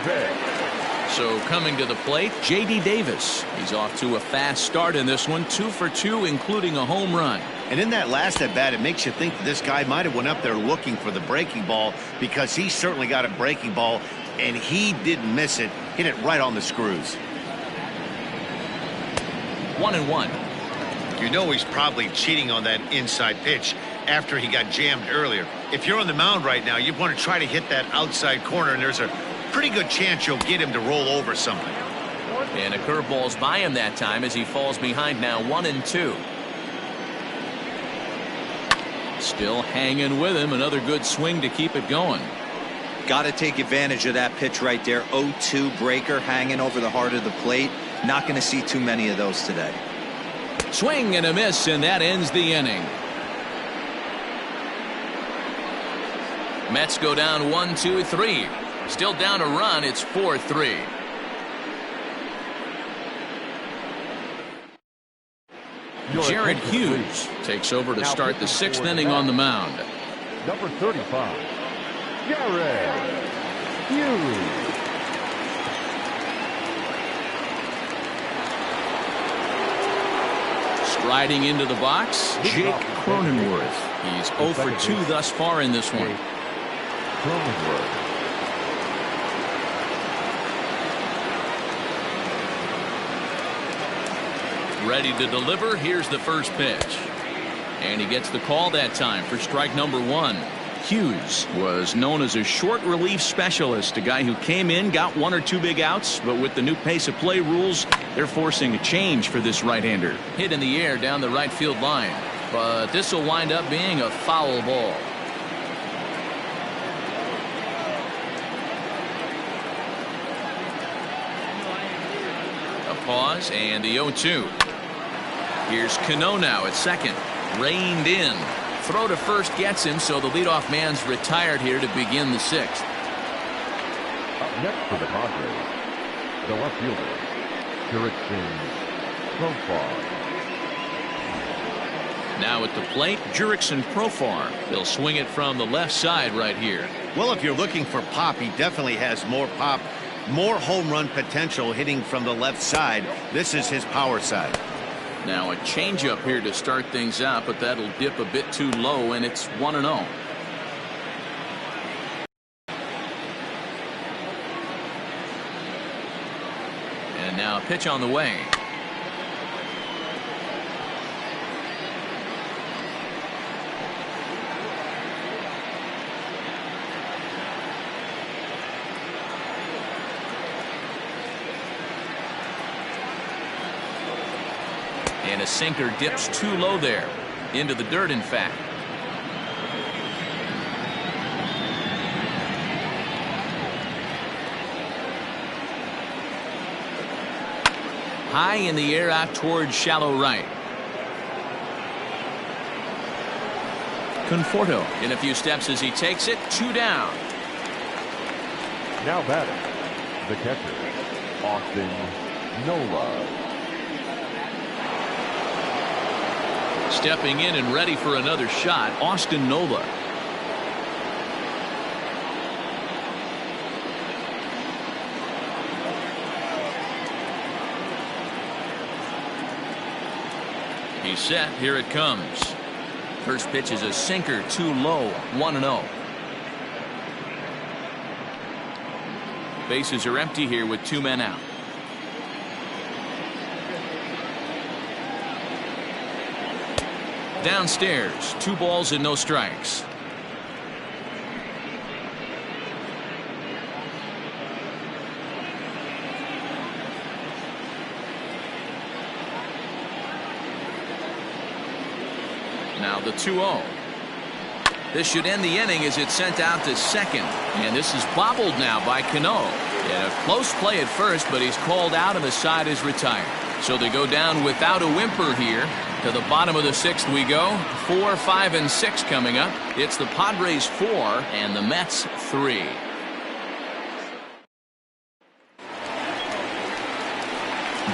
Davis. So coming to the plate, J.D. Davis. He's off to a fast start in this one. 2 for 2, including a home run. And in that last at-bat, it makes you think that this guy might have went up there looking for the breaking ball, because he certainly got a breaking ball, and he didn't miss it. Hit it right on the screws. 1-1. You know he's probably cheating on that inside pitch after he got jammed earlier. If you're on the mound right now, you want to try to hit that outside corner, and there's a pretty good chance you'll get him to roll over something. And a curveball's by him that time as he falls behind now 1-2. Still hanging with him. Another good swing to keep it going. Got to take advantage of that pitch right there. 0-2 breaker hanging over the heart of the plate. Not going to see too many of those today. Swing and a miss, and that ends the inning. Mets go down 1-2-3. Still down a run. It's 4-3. Jared Hughes takes over to start the 6th inning on the mound. Number 35, Jared Hughes. Striding into the box, Jake Cronenworth. He's 0 for 2 thus far in this one. Cronenworth. Ready to deliver. Here's the first pitch. And he gets the call that time for strike number 1. Hughes was known as a short relief specialist, a guy who came in, got 1 or 2 big outs, but with the new pace of play rules, they're forcing a change for this right-hander. Hit in the air down the right field line, but this will wind up being a foul ball. A pause and the 0-2. Here's Cano now at second. Reined in. Throw to first gets him, so the leadoff man's retired here to begin the 6th. Up next for the Padres, the left fielder, Jurickson Profar. Now at the plate, Jurickson Profar. He'll swing it from the left side right here. Well, if you're looking for pop, he definitely has more pop, more home run potential hitting from the left side. This is his power side. Now a changeup here to start things out, but that'll dip a bit too low, and it's 1-0. And now a pitch on the way. And a sinker dips too low there. Into the dirt, in fact. High in the air out towards shallow right. Conforto in a few steps as he takes it. 2 down. Now batting, the catcher, Austin Nola. Stepping in and ready for another shot, Austin Nola. He's set. Here it comes. First pitch is a sinker, too low. 1-0. Bases are empty here with 2 men out. Downstairs, 2 balls and no strikes. Now the 2-0. This should end the inning as it's sent out to second. And this is bobbled now by Cano. And a close play at first, but he's called out and the side is retired. So they go down without a whimper here. To the bottom of the 6th we go. 4, 5, and 6 coming up. It's the Padres 4 and the Mets 3.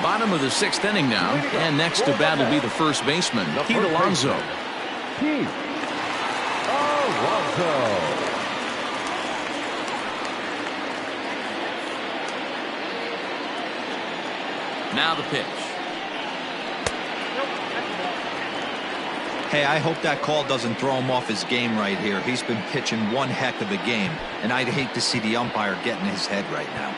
Bottom of the 6th inning now. And next to bat will be the first baseman, Pete Alonso. Pete Alonso. Now the pitch. Hey, I hope that call doesn't throw him off his game right here. He's been pitching one heck of a game, and I'd hate to see the umpire get in his head right now.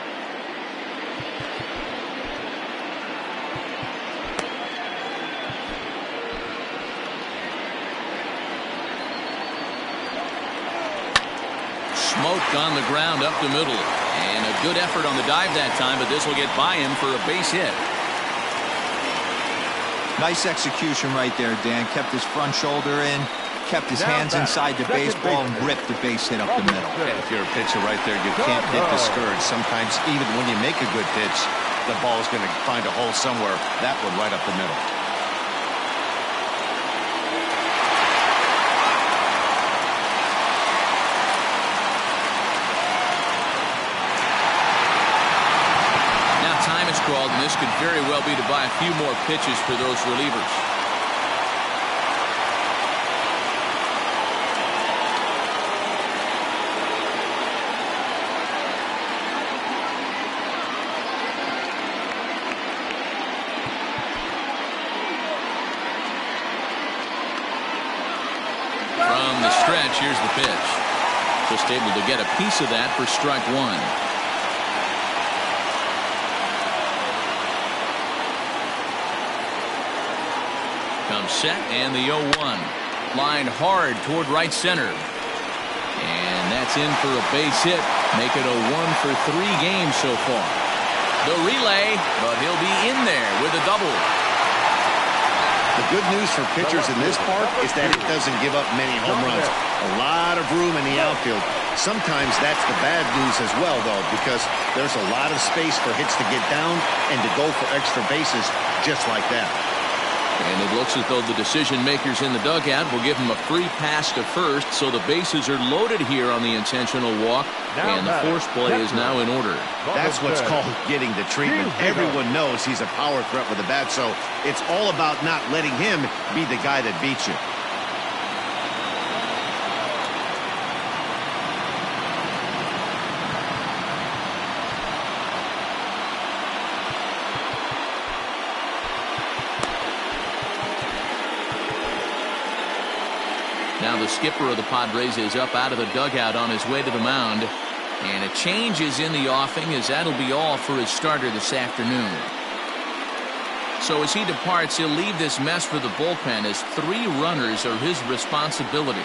Smoked on the ground up the middle. And a good effort on the dive that time, but this will get by him for a base hit. Nice execution right there, Dan. Kept his front shoulder in, kept his hands inside the baseball, and ripped the base hit up the middle. And if you're a pitcher right there, you can't get discouraged. Sometimes even when you make a good pitch, the ball is going to find a hole somewhere. That one right up the middle. this could very well be to buy a few more pitches for those relievers. From the stretch, here's the pitch. Just able to get a piece of that for strike one. Comes set, and the 0-1. Lined hard toward right center. And that's in for a base hit. Make it a 1 for 3 games so far. The relay, but he'll be in there with a double. The good news for pitchers in this park is that it doesn't give up many home runs. A lot of room in the outfield. Sometimes that's the bad news as well, though, because there's a lot of space for hits to get down and to go for extra bases just like that. And it looks as though the decision makers in the dugout will give him a free pass to first, so the bases are loaded here on the intentional walk, and the force play is now in order. That's what's called getting the treatment. Everyone knows he's a power threat with a bat, so it's all about not letting him be the guy that beats you. Now the skipper of the Padres is up out of the dugout on his way to the mound. And a change is in the offing, as that'll be all for his starter this afternoon. So as he departs, he'll leave this mess for the bullpen, as 3 runners are his responsibility.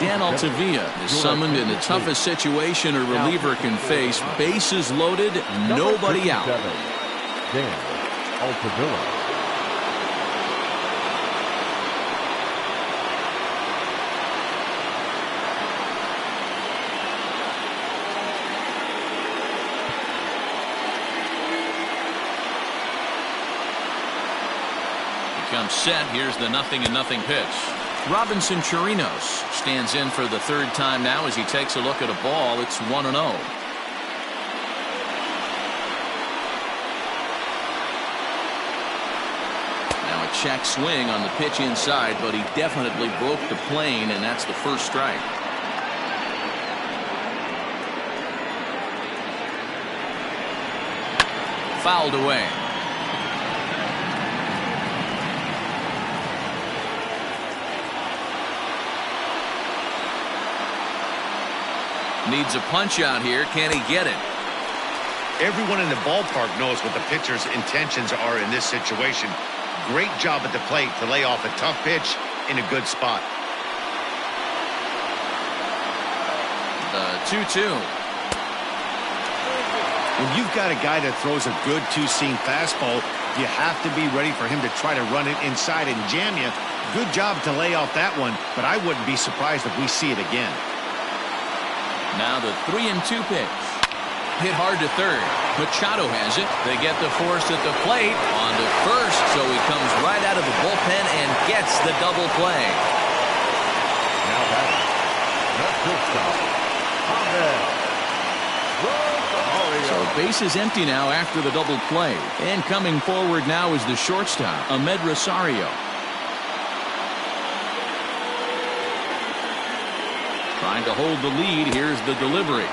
Dan Altavilla is summoned in the toughest situation a reliever can face. Bases loaded, nobody out. Dan Altavilla. Comes set. Here's the 0-0 pitch. Robinson Chirinos stands in for the 3rd time now as he takes a look at a ball. It's 1-0. Now a check swing on the pitch inside, but he definitely broke the plane, and that's the first strike. Fouled away. Needs a punch out here. Can he get it? Everyone in the ballpark knows what the pitcher's intentions are in this situation. Great job at the plate to lay off a tough pitch in a good spot. The 2-2. When you've got a guy that throws a good two-seam fastball, you have to be ready for him to try to run it inside and jam you. Good job to lay off that one, but I wouldn't be surprised if we see it again. Now the 3-2 pitch. Hit hard to third. Machado has it. They get the force at the plate. On to first, so he comes right out of the bullpen and gets the double play. Now batting, the shortstop, So base is empty now after the double play. And coming forward now is the shortstop, Ahmed Rosario. Trying to hold the lead. Here's the delivery.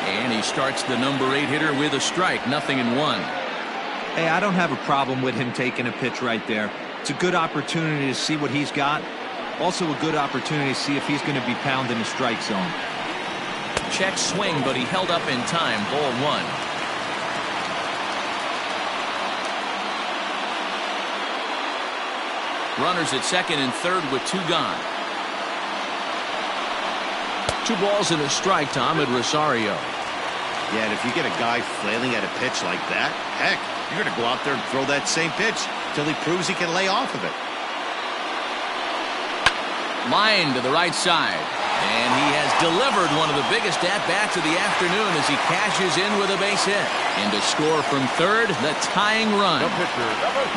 And he starts the number 8 hitter with a strike. 0-1. Hey, I don't have a problem with him taking a pitch right there. It's a good opportunity to see what he's got. Also a good opportunity to see if he's going to be pounding the strike zone. Check swing, but he held up in time. Ball 1. Runners at second and third with 2 gone. 2 balls and a strike to Ahmed Rosario. Yeah, and if you get a guy flailing at a pitch like that, heck, you're going to go out there and throw that same pitch till he proves he can lay off of it. Line to the right side. And he has delivered one of the biggest at-bats of the afternoon as he cashes in with a base hit. And to score from third, the tying run.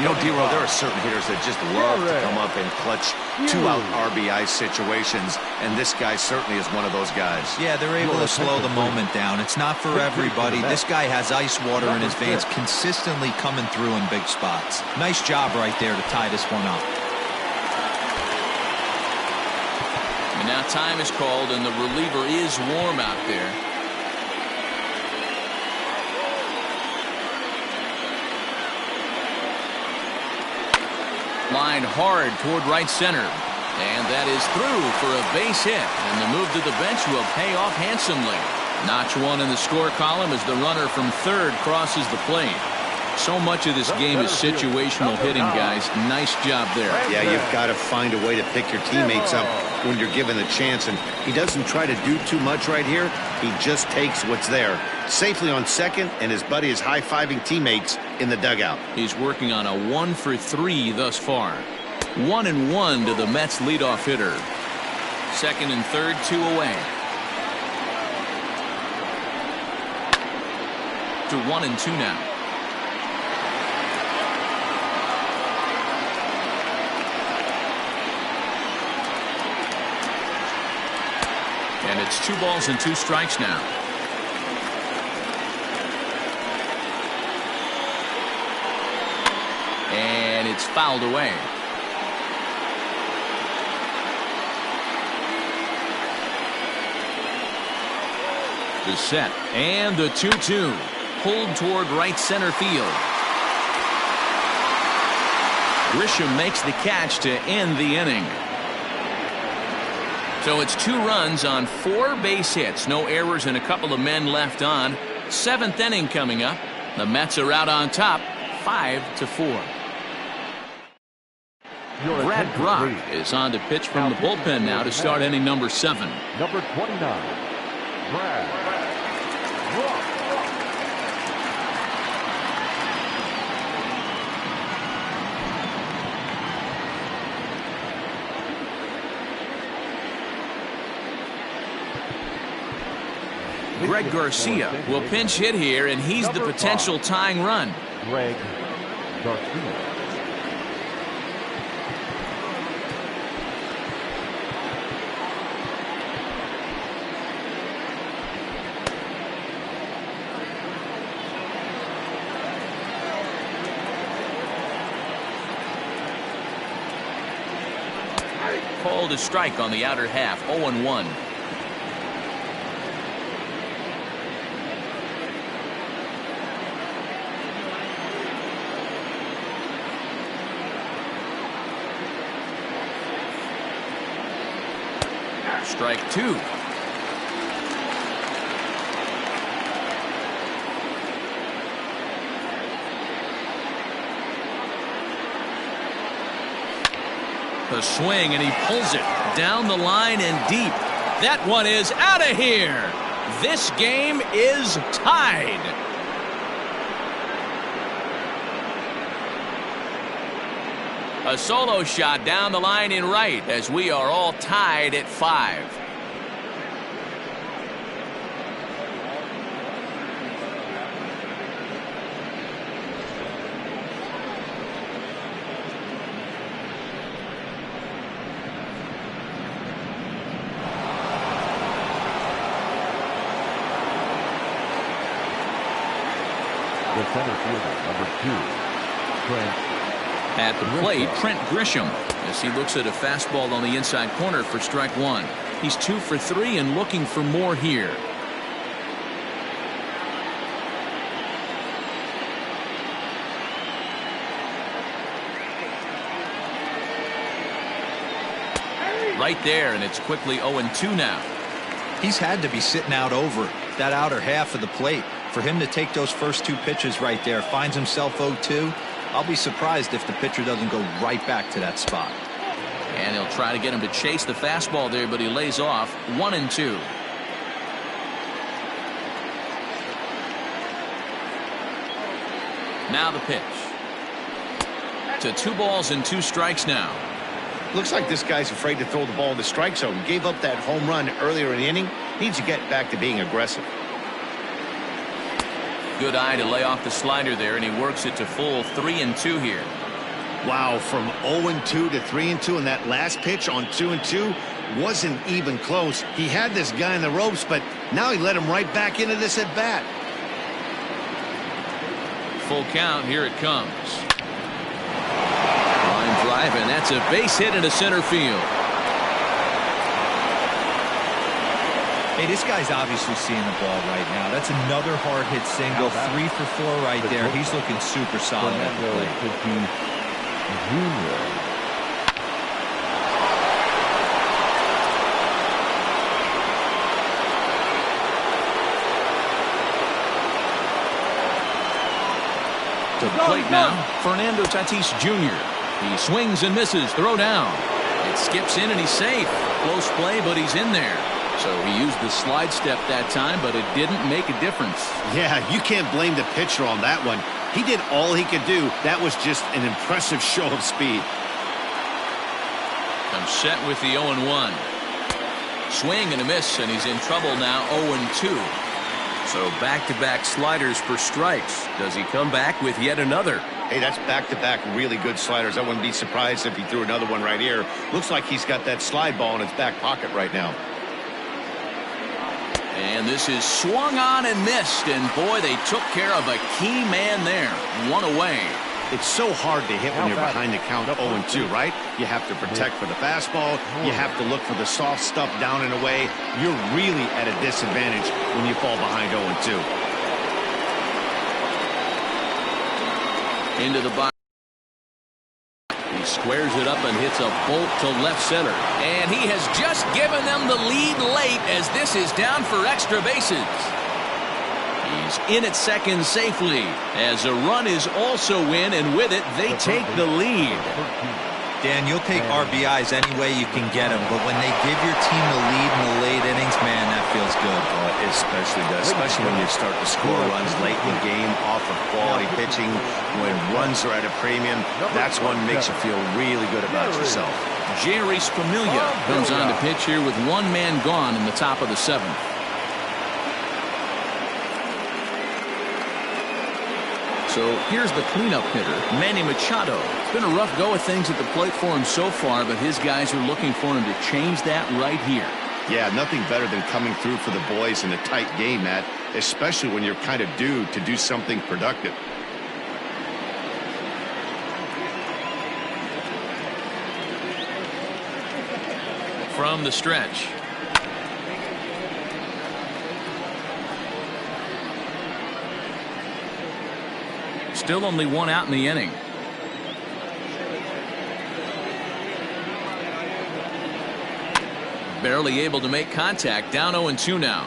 You know, D-Row, there are certain hitters that just love to come up and clutch two-out RBI situations, and this guy certainly is one of those guys. Yeah, they're able to slow the moment down. It's not for everybody. This guy has ice water in his veins, consistently coming through in big spots. Nice job right there to tie this one up. And now time is called, and the reliever is warm out there. Line hard toward right center. And that is through for a base hit. And the move to the bench will pay off handsomely. Notch one in the score column as the runner from third crosses the plate. So much of this game is situational hitting, guys. Nice job there. Yeah, you've got to find a way to pick your teammates up when you're given the chance, and he doesn't try to do too much right here. He just takes what's there. Safely on second, and his buddy is high-fiving teammates in the dugout. He's working on a 1-for-3 thus far. 1-1 to the Mets leadoff hitter. Second and third, 2 away. To 1-2 now. And it's 2 balls and 2 strikes now. And it's fouled away. The set and the 2-2 pulled toward right center field. Grisham makes the catch to end the inning. So it's 2 runs on 4 base hits. No errors and a couple of men left on. 7th inning coming up. The Mets are out on top, 5-4. Brad Brock is on to pitch from the bullpen now to start inning number 7. Number 29, Brad Brock. Greg Garcia will pinch hit here, and he's the potential tying run. Greg Garcia. Called a strike on the outer half, 0-1. Strike 2. The swing, and he pulls it down the line and deep. That one is out of here. This game is tied. A solo shot down the line in right as we are all tied at 5. The center fielder, number 2, Trent. At the plate, Trent Grisham, as he looks at a fastball on the inside corner for strike 1. He's 2 for 3 and looking for more here. Right there, and it's quickly 0-2 now. He's had to be sitting out over that outer half of the plate. For him to take those first 2 pitches right there, finds himself 0-2. I'll be surprised if the pitcher doesn't go right back to that spot. And he'll try to get him to chase the fastball there, but he lays off. 1-2. Now the pitch. To 2 balls and 2 strikes now. Looks like this guy's afraid to throw the ball in the strike zone. Gave up that home run earlier in the inning. Needs to get back to being aggressive. Good eye to lay off the slider there, and he works it to full 3-2 here. Wow, from 0-2 to 3-2, and that last pitch on 2-2 wasn't even close. He had this guy in the ropes, but now he let him right back into this at bat. Full count, here it comes. Line drive, and that's a base hit into center field. Hey, this guy's obviously seeing the ball right now. That's another hard hit single. 3 for 4 right there. He's looking super solid at the plate. To the plate now, Fernando Tatis Jr. He swings and misses. Throw down. It skips in and he's safe. Close play, but he's in there. So he used the slide step that time, but it didn't make a difference. Yeah, you can't blame the pitcher on that one. He did all he could do. That was just an impressive show of speed. I'm set with the 0-1. Swing and a miss, and he's in trouble now, 0-2. So back-to-back sliders for strikes. Does he come back with yet another? Hey, that's back-to-back really good sliders. I wouldn't be surprised if he threw another one right here. Looks like he's got that slide ball in his back pocket right now. And this is swung on and missed, and boy, they took care of a key man there. 1 away. It's so hard to hit when you're behind the count 0-2, right? You have to protect for the fastball. You have to look for the soft stuff down and away. You're really at a disadvantage when you fall behind 0-2. Into the box. He squares it up and hits a bolt to left center. And he has just given them the lead late as this is down for extra bases. He's in at second safely as a run is also in, and with it, they take the lead. Dan, you'll take RBIs any way you can get them, but when they give your team the lead in the late innings, man, that feels good. It especially does, especially when you start to score runs late in the game off of quality pitching. When runs are at a premium, that's when makes you feel really good about yourself. Jerry Spamilia comes on to pitch here with one man gone in the top of the 7th. So here's the cleanup hitter, Manny Machado. It's been a rough go of things at the plate for him so far, but his guys are looking for him to change that right here. Yeah, nothing better than coming through for the boys in a tight game, Matt, especially when you're kind of due to do something productive. From the stretch. Still only one out in the inning. Barely able to make contact. Down 0-2 now.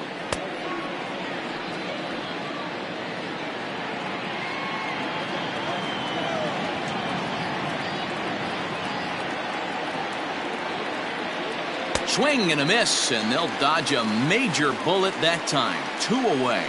Swing and a miss, and they'll dodge a major bullet that time. 2 away.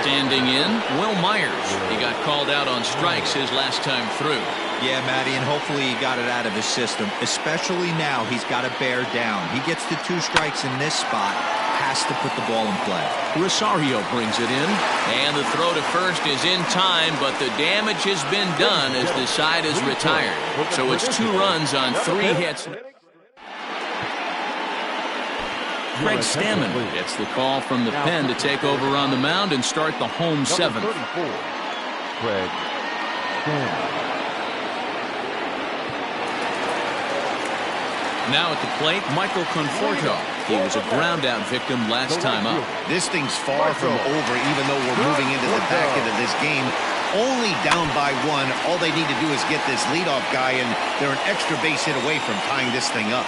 Standing in, Will Myers. He got called out on strikes his last time through. Yeah, Matty, and hopefully he got it out of his system. Especially now, he's got to bear down. He gets the 2 strikes in this spot. Has to put the ball in play. Rosario brings it in, and the throw to first is in time, but the damage has been done as the side is retired. So it's 2 runs on 3 hits. Craig Stammen gets the call from the pen to take over on the mound and start the home 7th. Craig Stammen. Now at the plate, Michael Conforto. He was a ground-out victim last time up. This thing's far from over, even though we're moving into the back end of this game. Only down by 1. All they need to do is get this leadoff guy, and they're an extra base hit away from tying this thing up.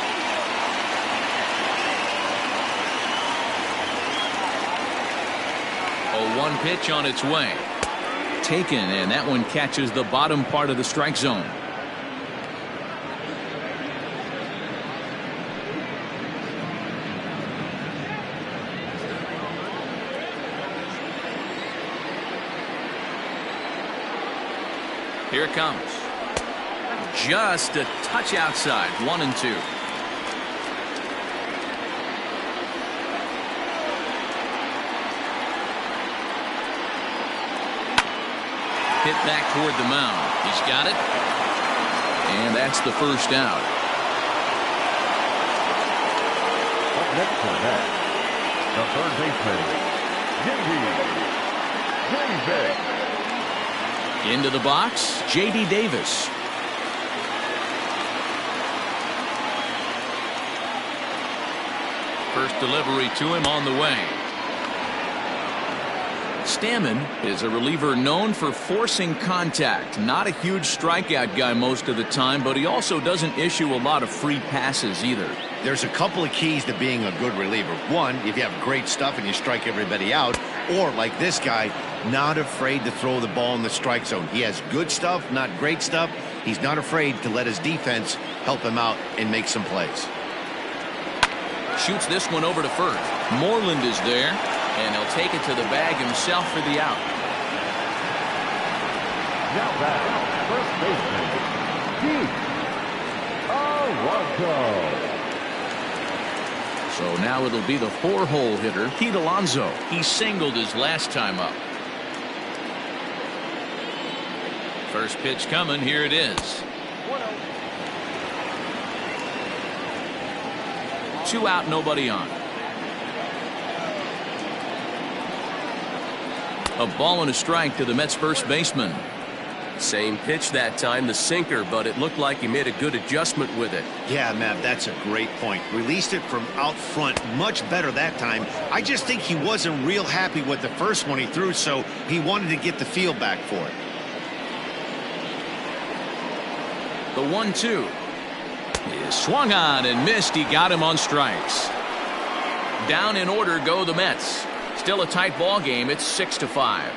A 1 pitch on its way. Taken, and that one catches the bottom part of the strike zone. Here it comes. just a touch outside. 1-2. Hit back toward the mound. He's got it. And that's the first out. Up next for that, the third baseman, J.D. Into the box, J.D. Davis. First delivery to him on the way. Stammen is a reliever known for forcing contact. Not a huge strikeout guy most of the time, but he also doesn't issue a lot of free passes either. There's a couple of keys to being a good reliever. One, if you have great stuff and you strike everybody out, or like this guy, not afraid to throw the ball in the strike zone. He has good stuff, not great stuff. He's not afraid to let his defense help him out and make some plays. Shoots this one over to first. Moreland is there, and he'll take it to the bag himself for the out. Now back, first baseman, Alonso. So now it'll be the 4-hole hitter, Pete Alonso. He singled his last time up. First pitch coming. Here it is. 2 out, nobody on. A ball and a strike to the Mets first baseman. Same pitch that time, the sinker, but it looked like he made a good adjustment with it. Yeah, Matt, that's a great point. Released it from out front much better that time. I just think he wasn't real happy with the first one he threw, so he wanted to get the feel back for it. The 1-2 is swung on and missed. He got him on strikes. Down in order go the Mets. Still a tight ball game. It's 6-5.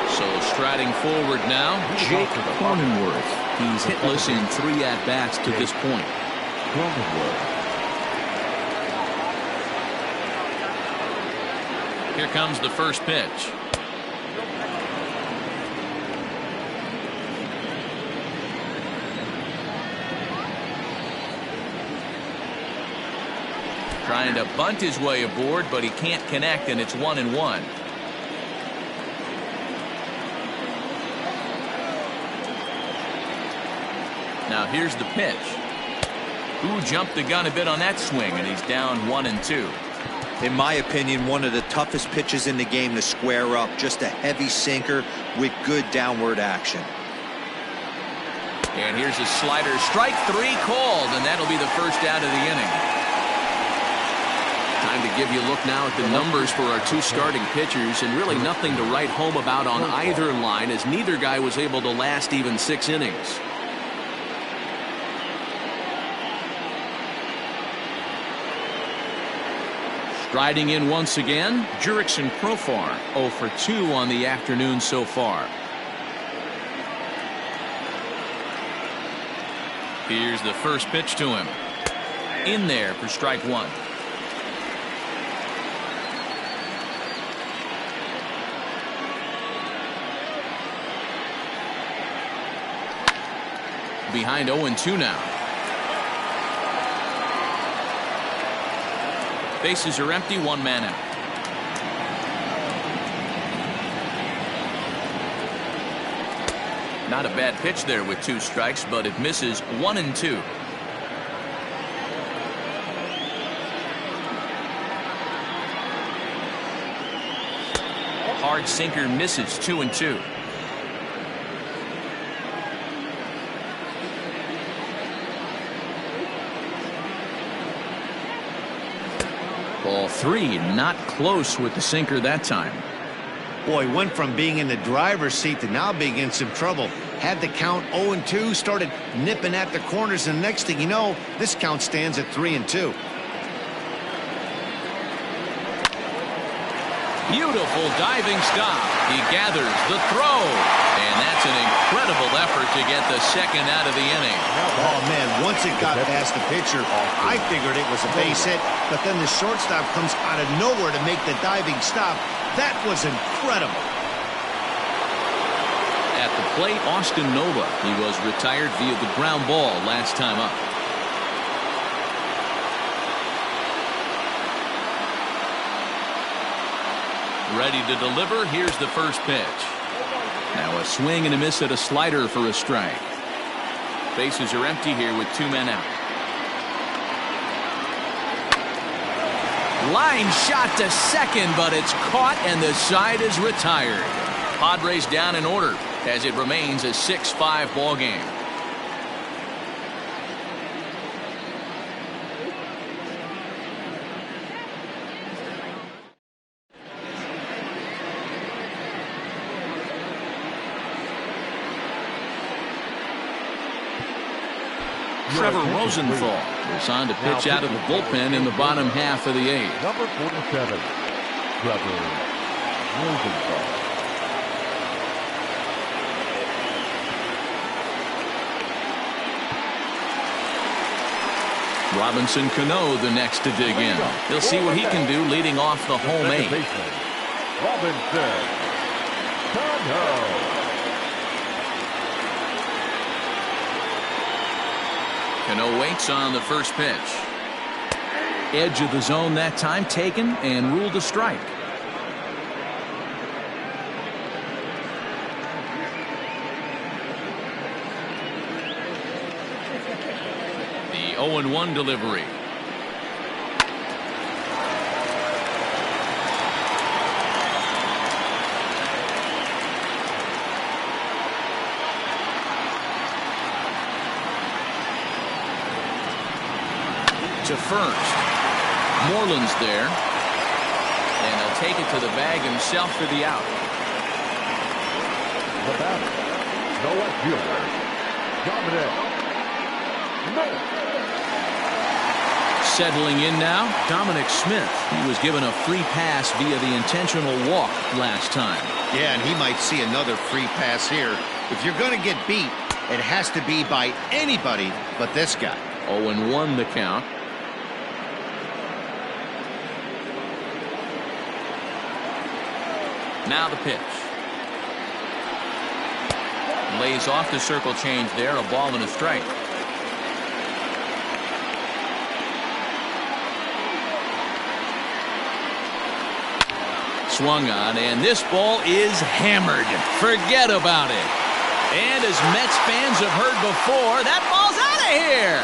So striding forward now, Jake Cronenworth. He's hitless in 3 at-bats to this point. Here comes the first pitch. Trying to bunt his way aboard, but he can't connect, and it's 1-1. Now here's the pitch. Ooh, jumped the gun a bit on that swing, and he's down 1-2. In my opinion, one of the toughest pitches in the game to square up. Just a heavy sinker with good downward action. And here's a slider. Strike 3 called, and that'll be the first out of the inning. Time to give you a look now at the numbers for our 2 starting pitchers, and really nothing to write home about on either line, as neither guy was able to last even 6 innings. Striding in once again, Jurickson Profar, 0 for 2 on the afternoon so far. Here's the first pitch to him. In there for strike 1. Behind 0-2 now. Bases are empty, 1 man out. Not a bad pitch there with 2 strikes, but it misses. 1-2. Hard sinker misses. 2-2. Ball 3, not close with the sinker that time. Boy, went from being in the driver's seat to now being in some trouble. Had the count 0-2, started nipping at the corners, and the next thing you know, this count stands at 3-2. Beautiful diving stop. He gathers the throw. And that's an incredible effort to get the second out of the inning. Oh, man, once it got past the pitcher, I figured it was a base hit, but then the shortstop comes out of nowhere to make the diving stop. That was incredible. At the plate, Austin Nova. He was retired via the ground ball last time up. Ready to deliver. Here's the first pitch. Now a swing and a miss at a slider for a strike. Bases are empty here with 2 men out. Line shot to second, but it's caught and the side is retired. Padres down in order as it remains a 6-5 ball game. Trevor Rosenthal is on to pitch out of the bullpen in the bottom half of the 8th. Number 47, Trevor Rosenthal. Robinson Cano the next to dig in. He'll see what he can do leading off the home 8th. Robinson Cano. Cano waits on the first pitch. Edge of the zone that time taken and ruled a strike. The 0-1 delivery. To first. Moreland's there. And he'll take it to the bag himself for the out. The batter, the left fielder, Dominic Smith. Settling in now, Dominic Smith. He was given a free pass via the intentional walk last time. Yeah, and he might see another free pass here. If you're going to get beat, it has to be by anybody but this guy. 0-1 the count. Now the pitch. Lays off the circle change there, a ball and a strike. Swung on, and this ball is hammered. Forget about it. And as Mets fans have heard before, that ball's out of here.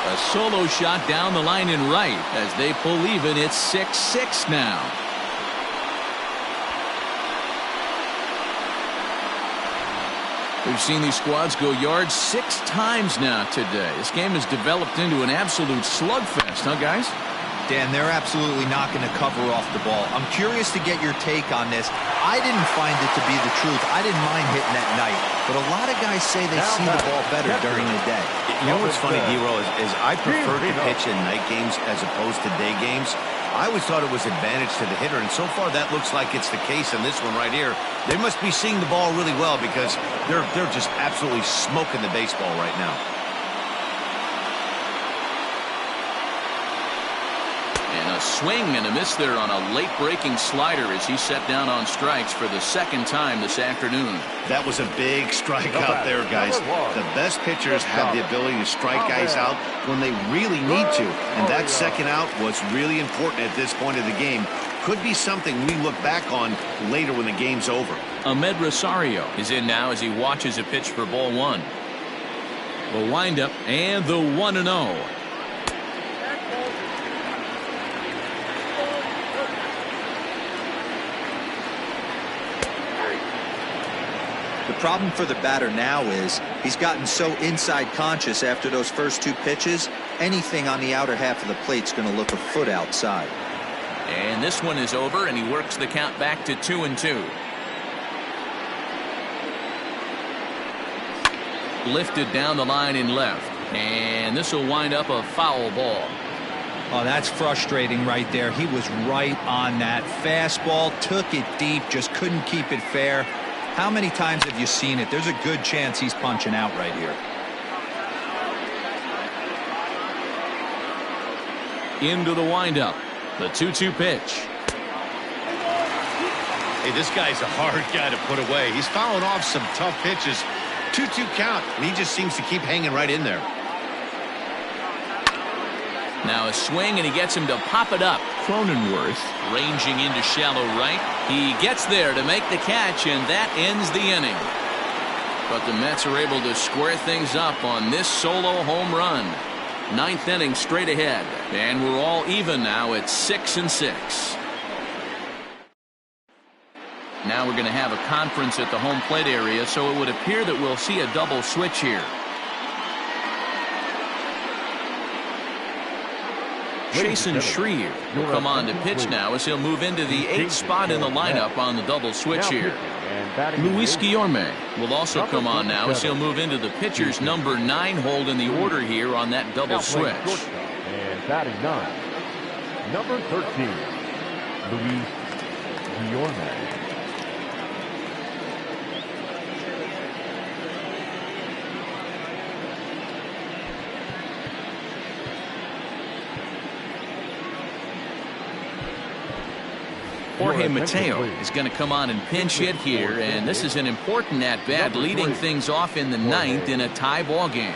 A solo shot down the line and right as they pull even. It's 6-6 now. We've seen these squads go yards 6 times now today. This game has developed into an absolute slugfest, huh, guys? Dan, they're absolutely not going to cover off the ball. I'm curious to get your take on this. I didn't find it to be the truth. I didn't mind hitting at night, but a lot of guys say they see the ball better during the day. You know what's funny, D-Roll, is I prefer to pitch in night games as opposed to day games. I always thought it was advantage to the hitter, and so far that looks like it's the case in this one right here. They must be seeing the ball really well because they're just absolutely smoking the baseball right now. Swing and a miss there on a late breaking slider as he set down on strikes for the second time this afternoon. That was a big strike out there, guys. The best pitchers have the ability to strike guys out when they really need to, and that second out was really important at this point of the game. Could be something we look back on later when the game's over. Ahmed Rosario is in now as he watches a pitch for ball 1. The windup and the 1-0. The problem for the batter now is he's gotten so inside conscious after those first 2 pitches. Anything on the outer half of the plate's going to look a foot outside. And this one is over, and he works the count back to 2-2. Lifted down the line in left. And this will wind up a foul ball. Oh, that's frustrating right there. He was right on that. Fastball, took it deep, just couldn't keep it fair. How many times have you seen it? There's a good chance he's punching out right here. Into the windup. The 2-2 pitch. Hey, this guy's a hard guy to put away. He's fouling off some tough pitches. 2-2 count, and he just seems to keep hanging right in there. Now a swing, and he gets him to pop it up. Cronenworth ranging into shallow right. He gets there to make the catch, and that ends the inning. But the Mets are able to square things up on this solo home run. 9th inning straight ahead, and we're all even now at 6-6. Now we're going to have a conference at the home plate area, so it would appear that we'll see a double switch here. Jason Shreve will come on to pitch now as he'll move into the 8th spot in the lineup on the double switch here. Luis Guillorme will also come on now as he'll move into the pitcher's number 9 hold in the order here on that double switch. And batting 9, number 13, Luis Guillorme. Jorge Mateo is going to come on and pinch hit here, and this is an important at-bat, leading things off in the 9th in a tie ball game.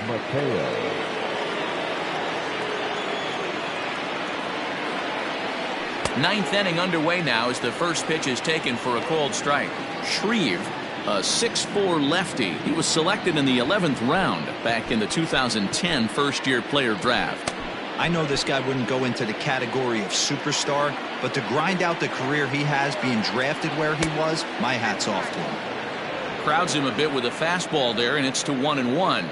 9th inning underway now as the first pitch is taken for a called strike. Shreve, a 6'4" lefty. He was selected in the 11th round back in the 2010 first-year player draft. I know this guy wouldn't go into the category of superstar, but to grind out the career he has being drafted where he was, my hat's off to him. Crowds him a bit with a fastball there, and it's to 1-1.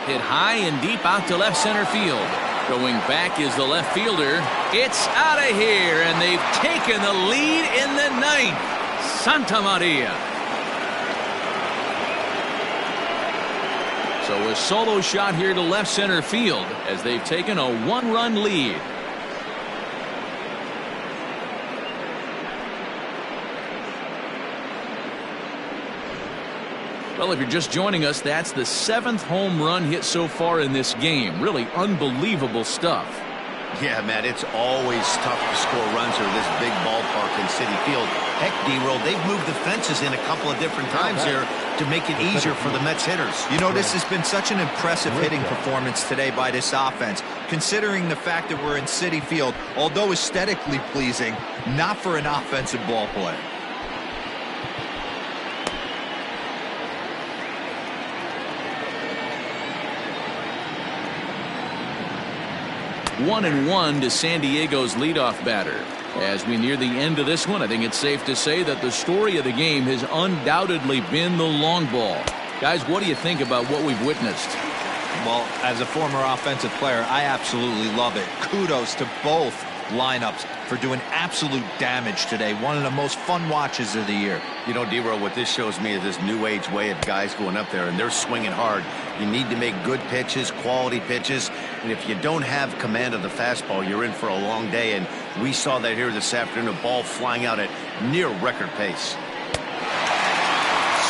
Hit high and deep out to left center field. Going back is the left fielder. It's out of here, and they've taken the lead in the 9th. Santa Maria. So a solo shot here to left center field as they've taken a 1-run lead. Well, if you're just joining us, that's the 7th home run hit so far in this game. Really unbelievable stuff. Yeah, Matt, it's always tough to score runs here this big ballpark in Citi Field. Heck, D-Roll, they've moved the fences in a couple of different times here to make it easier for the Mets hitters. You know, this has been such an impressive hitting performance today by this offense, considering the fact that we're in Citi Field, although aesthetically pleasing, not for an offensive ball player. One and one to San Diego's leadoff batter. As we near the end of this one, I think it's safe to say that the story of the game has undoubtedly been the long ball. Guys, what do you think about what we've witnessed? Well, as a former offensive player, I absolutely love it. Kudos to both lineups for doing absolute damage today. One of the most fun watches of the year. You know, D-Roll, what this shows me is this new age way of guys going up there, and they're swinging hard. You need to make good pitches, quality pitches, and if you don't have command of the fastball, you're in for a long day, and we saw that here this afternoon, a ball flying out at near record pace.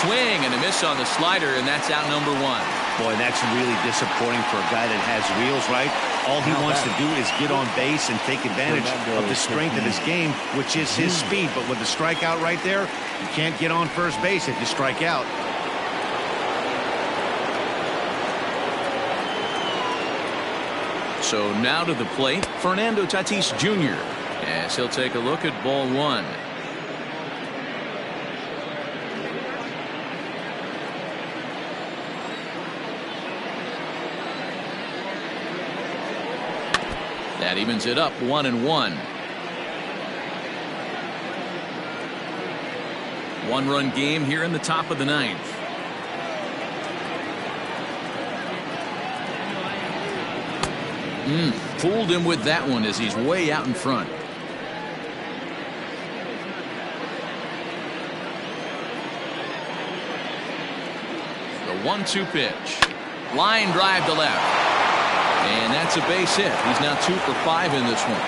Swing and a miss on the slider, and that's out number 1. Boy, that's really disappointing for a guy that has wheels, right? All he wants to do is get on base and take advantage of the strength of his game, which is his speed. But with the strikeout right there, you can't get on first base if you strike out. So now to the plate, Fernando Tatis Jr. as he'll take a look at ball 1. That evens it up 1-1. 1-run game here in the top of the 9th. Fooled him with that one as he's way out in front. 1-2 pitch. Line drive to left. And that's a base hit. He's now 2 for 5 in this one.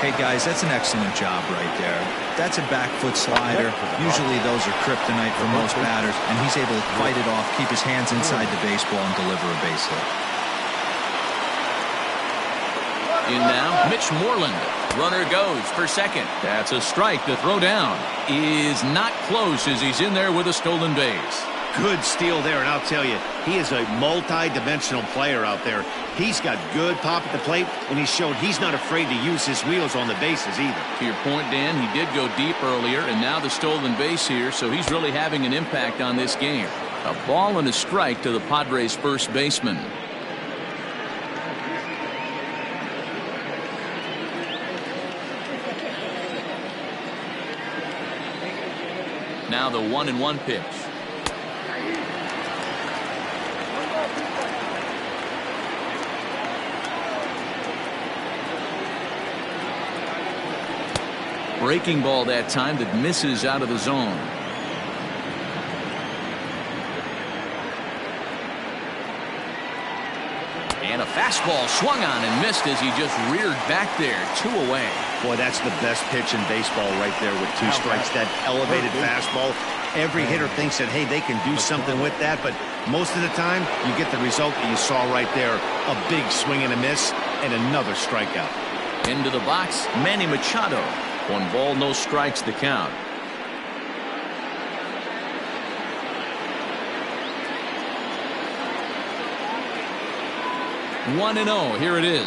Hey guys, that's an excellent job right there. That's a back foot slider. Usually those are kryptonite for most batters, and he's able to fight it off, keep his hands inside the baseball, and deliver a base hit. In now, Mitch Moreland. Runner goes for second. That's a strike to throw down. Is not close as he's in there with a stolen base. Good steal there, and I'll tell you, he is a multi-dimensional player out there. He's got good pop at the plate, and he showed he's not afraid to use his wheels on the bases either. To your point, Dan, he did go deep earlier, and now the stolen base here, so he's really having an impact on this game. A ball and a strike to the Padres' first baseman. Now the 1-1 pitch. Breaking ball that time that misses out of the zone. And a fastball swung on and missed as he just reared back there. 2 away. Boy, that's the best pitch in baseball right there with 2 strikes. That elevated fastball. Every hitter thinks that, hey, they can do something with that, but most of the time you get the result that you saw right there. A big swing and a miss and another strikeout. Into the box, Manny Machado. 1 ball, no strikes to count. One and 0. Here it is.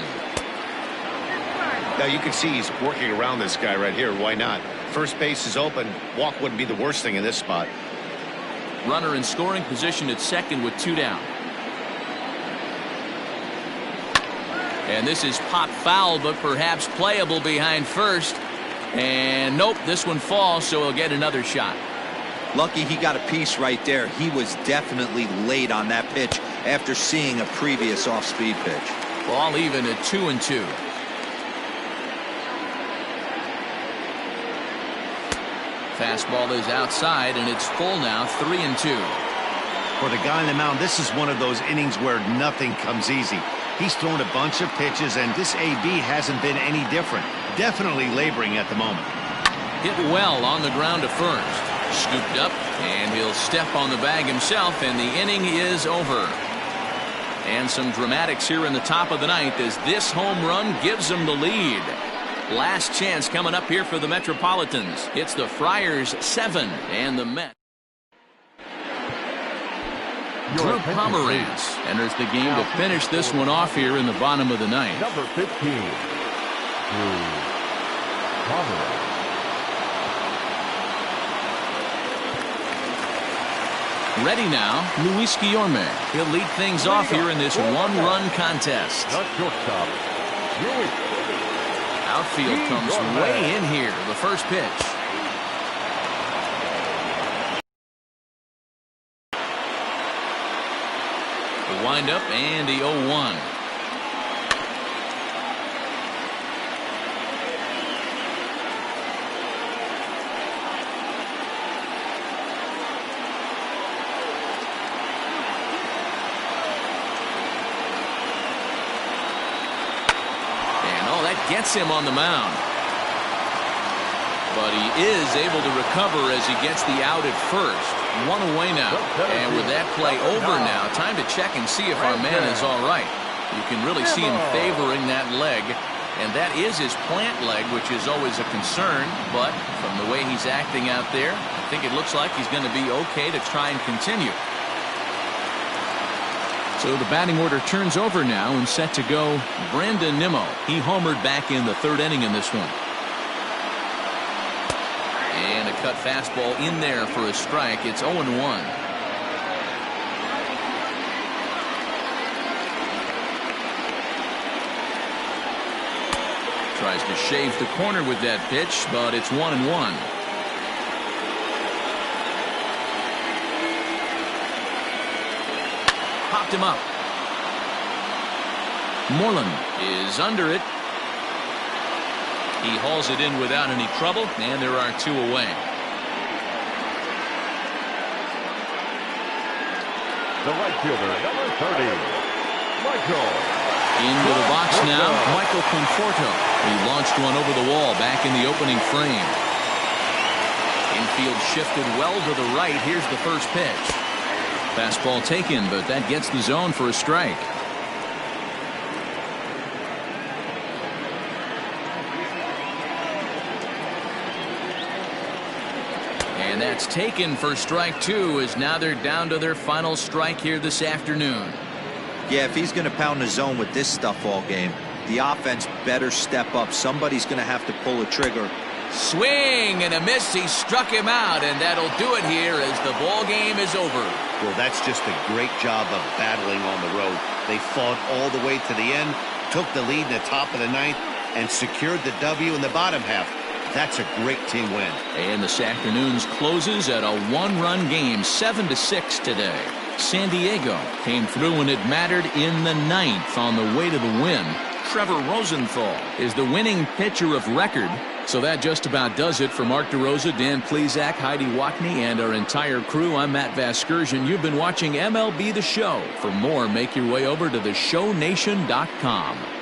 Now you can see he's working around this guy right here. Why not? First base is open. Walk wouldn't be the worst thing in this spot. Runner in scoring position at second with 2 down. And this is pop foul, but perhaps playable behind first. And nope, this one falls, so he'll get another shot. Lucky he got a piece right there. He was definitely late on that pitch after seeing a previous off-speed pitch. Ball even at 2-2. Fastball is outside, and it's full now, 3-2. For the guy on the mound, this is one of those innings where nothing comes easy. He's thrown a bunch of pitches, and this AB hasn't been any different. Definitely laboring at the moment. Hit well on the ground to first. Scooped up, and he'll step on the bag himself, and the inning is over. And some dramatics here in the top of the ninth as this home run gives them the lead. Last chance coming up here for the Metropolitans. It's the Friars 7 and the Mets. Drew Pomeranz enters the game to finish this one off here in the bottom of the ninth. Number 15, Drew Pomeranz. Ready now, Luis Guillorme. He'll lead things off here in this one-run contest. The shortstop, Luis. Outfield comes way in here. The first pitch. The windup and the 0-1. Gets him on the mound. But he is able to recover as he gets the out at first. 1 away now. And with that play over now, time to check and see if our man is all right. You can really see him favoring that leg. And that is his plant leg, which is always a concern. But from the way he's acting out there, I think it looks like he's going to be okay to try and continue. So the batting order turns over now and set to go Brandon Nimmo. He homered back in the 3rd inning in this one. And a cut fastball in there for a strike. It's 0-1. Tries to shave the corner with that pitch, but it's 1-1. Popped him up. Moreland is under it. He hauls it in without any trouble, and there are 2 away. the right fielder, number 30, Michael. Into the box now, Michael Conforto. He launched one over the wall back in the opening frame. Infield shifted well to the right. Here's the first pitch. Fastball taken, but that gets the zone for a strike. And that's taken for strike two, as now they're down to their final strike here this afternoon. Yeah, if he's going to pound the zone with this stuff all game, the offense better step up. Somebody's going to have to pull a trigger. Swing and a miss. He struck him out, and that'll do it here as the ball game is over. Well, that's just a great job of battling on the road. They fought all the way to the end, took the lead in the top of the ninth, and secured the W in the bottom half. That's a great team win. And this afternoon's closes at a one-run game, 7-6 today. San Diego came through when it mattered in the ninth on the way to the win. Trevor Rosenthal is the winning pitcher of record. So that just about does it for Mark DeRosa, Dan Plesac, Heidi Watney, and our entire crew. I'm Matt Vasgersian. You've been watching MLB The Show. For more, make your way over to theshownation.com.